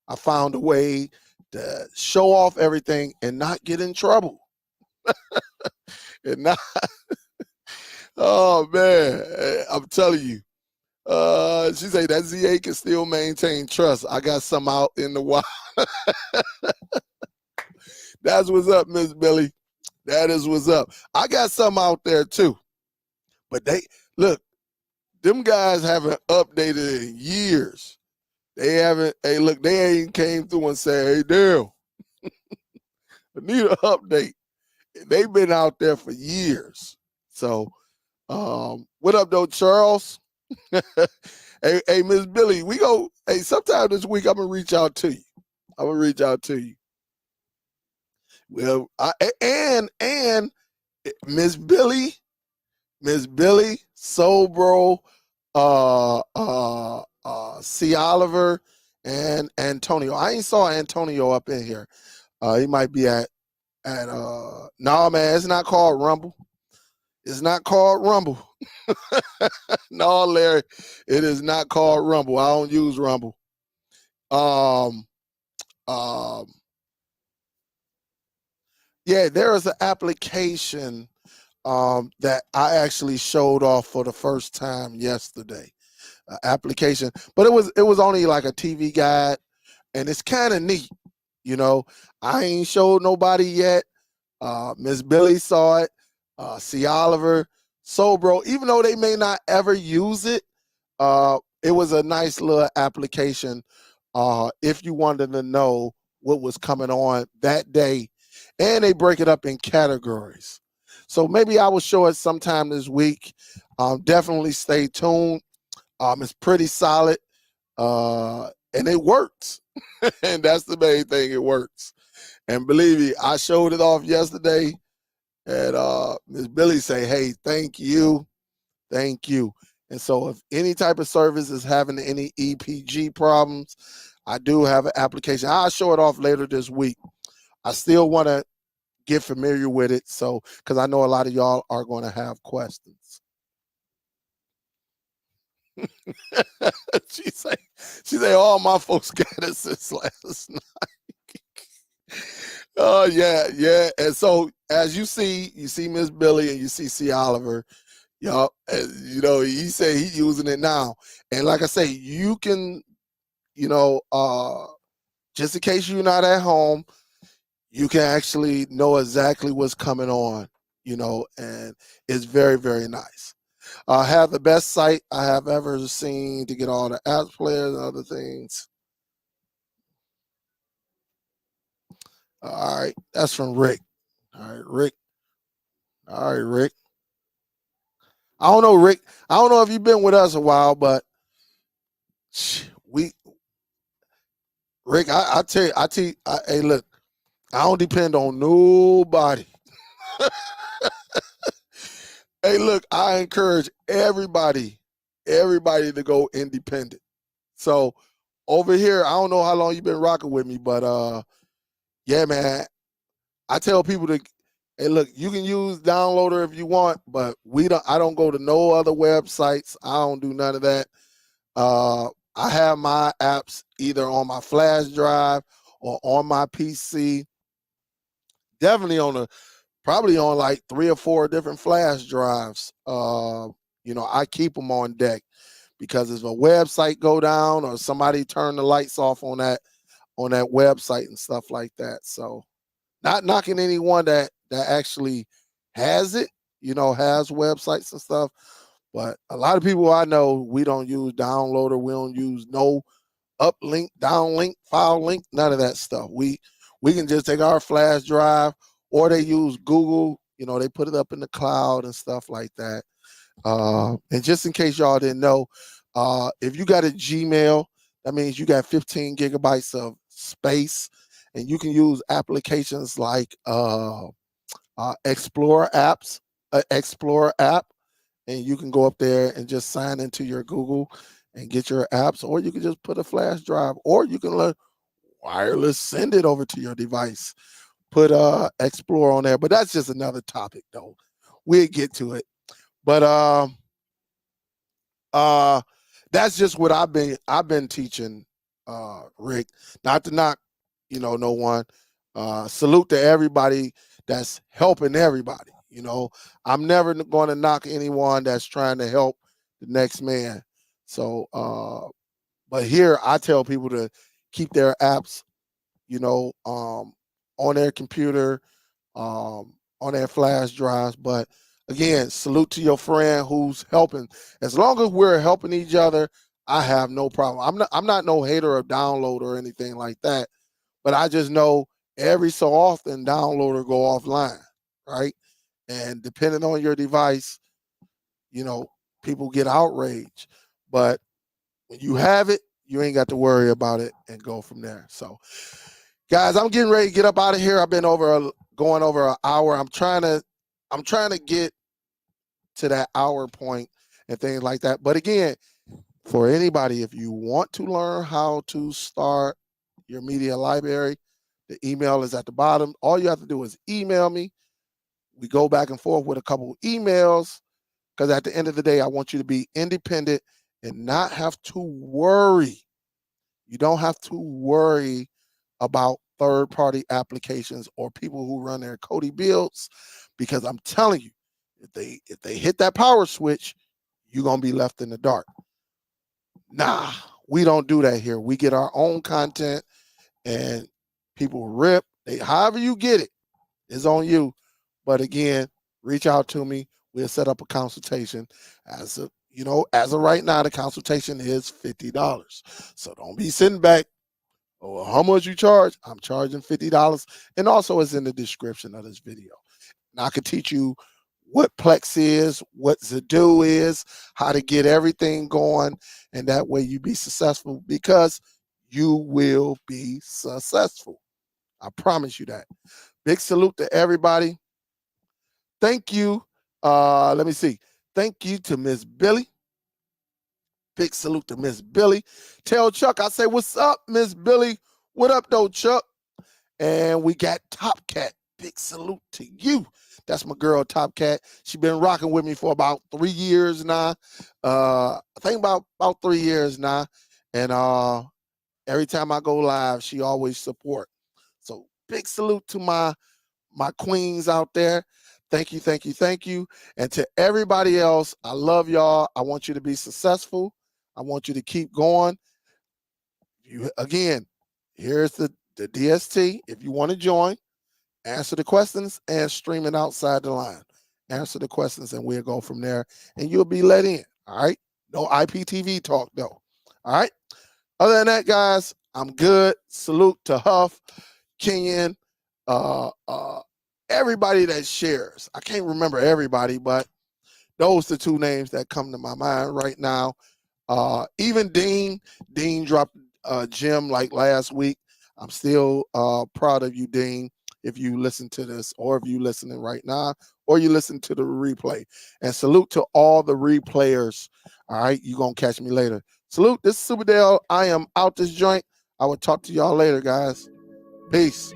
I found a way to show off everything and not get in trouble. And not, oh man, I'm telling you. She say that Z8 can still maintain trust. I got some out in the wild. That's what's up, Miss Billy. That is what's up. I got some out there too. But they look, them guys haven't updated in years. They haven't, hey, look, they ain't came through and said, hey, Daryl, I need an update. They've been out there for years. So, what up, though, Charles? Hey, Miss Billy, we go, hey, sometime this week, I'm going to reach out to you. I'm going to reach out to you. Well, and Miss Billy, Soul Bro, C. Oliver, and Antonio. I ain't saw Antonio up in here. He might be at no, man, it's not called Rumble. It's not called Rumble. No, Larry, it is not called Rumble. I don't use Rumble. Yeah, there is an application that I actually showed off for the first time yesterday. Application, but it was only like a TV guide, and it's kind of neat. You know, I ain't showed nobody yet. Miss Billy saw it. C. Oliver, so bro, even though they may not ever use it, it was a nice little application. If you wanted to know what was coming on that day, and they break it up in categories. So maybe I will show it sometime this week. Definitely stay tuned. It's pretty solid, and it works. And that's the main thing. It works. And believe me, I showed it off yesterday, and Miss Billy say, "Hey, thank you, thank you." And so, if any type of service is having any EPG problems, I do have an application. I'll show it off later this week. I still want to get familiar with it, so because I know a lot of y'all are going to have questions. she say, all my folks got it since last night. Oh yeah. And so as you see Miss Billy and you see Oliver, y'all, you know, he said he using it now. And like I say, you can, you know, just in case you're not at home, you can actually know exactly what's coming on, you know, and it's very, very nice. I have the best site I have ever seen to get all the apps players and other things. All right, that's from Rick. All right, Rick. All right, Rick. I don't know, Rick. I don't know if you've been with us a while, but we, Rick, I tell you, hey, look, I don't depend on nobody. Hey, look, I encourage everybody to go independent. So over here, I don't know how long you've been rocking with me, but yeah, man, I tell people to, hey, look, you can use Downloader if you want, but I don't go to no other websites. I don't do none of that. I have my apps either on my flash drive or on my PC. Definitely probably on like 3 or 4 different flash drives. You know, I keep them on deck because if a website go down or somebody turn the lights off on that website and stuff like that. So not knocking anyone that actually has it, has websites and stuff. But a lot of people I know, we don't use downloader, we don't use no uplink, downlink, file link, none of that stuff. We can just take our flash drive, or they use Google, they put it up in the cloud and stuff like that. And just in case y'all didn't know, if you got a Gmail, that means you got 15 gigabytes of space, and you can use applications like Explorer app, and you can go up there and just sign into your Google and get your apps, or you can just put a flash drive, or you can let wireless send it over to your device. Put Explorer on there, but that's just another topic though. We'll get to it. But that's just what I've been teaching, Rick. Not to knock, no one. Salute to everybody that's helping everybody. I'm never going to knock anyone that's trying to help the next man. So, but here I tell people to keep their apps, on their computer, on their flash drives. But again, salute to your friend who's helping. As long as we're helping each other, I have no problem. I'm not no hater of download or anything like that. But I just know every so often downloader go offline, right? And depending on your device, people get outraged. But when you have it, you ain't got to worry about it and go from there. So, guys, I'm getting ready to get up out of here. I've been going over an hour. I'm trying to get to that hour point and things like that. But again, for anybody, if you want to learn how to start your media library, the email is at the bottom. All you have to do is email me. We go back and forth with a couple of emails, because at the end of the day, I want you to be independent and not have to worry. You don't have to worry about third-party applications or people who run their Cody builds, because I'm telling you, if they hit that power switch, you're gonna be left in the dark. Nah, we don't do that here. We get our own content, and people rip. However you get it is on you. But again, reach out to me. We'll set up a consultation. As of right now, the consultation is $50. So don't be sitting back. Oh, how much you charge? I'm charging $50. And also it's in the description of this video. Now I can teach you what Plex is, what Zedo is, how to get everything going, and that way you be successful, because you will be successful. I promise you that. Big salute to everybody. Thank you. Let me see. Thank you to Miss Billy. Big salute to Miss Billy. Tell Chuck I say, what's up, Miss Billy? What up, though, Chuck? And we got Top Cat. Big salute to you. That's my girl, Top Cat. She been rocking with me for about 3 years now. I think about 3 years now. And every time I go live, she always support. So big salute to my queens out there. Thank you, thank you, thank you. And to everybody else, I love y'all. I want you to be successful. I want you to keep going. Again, here's the DST. If you want to join, answer the questions and stream it outside the line. Answer the questions and we'll go from there, and you'll be let in. All right. No IPTV talk though. All right. Other than that, guys, I'm good. Salute to Huff, Kenyon, everybody that shares. I can't remember everybody, but those are the two names that come to my mind right now. Even Dean dropped a gem like last week. I'm still proud of you, Dean, if you listen to this, or if you listening right now, or you listen to the replay. And salute to all the replayers. All right, you gonna catch me later. Salute. This is Superdell. I am out this joint. I will talk to y'all later, guys. Peace.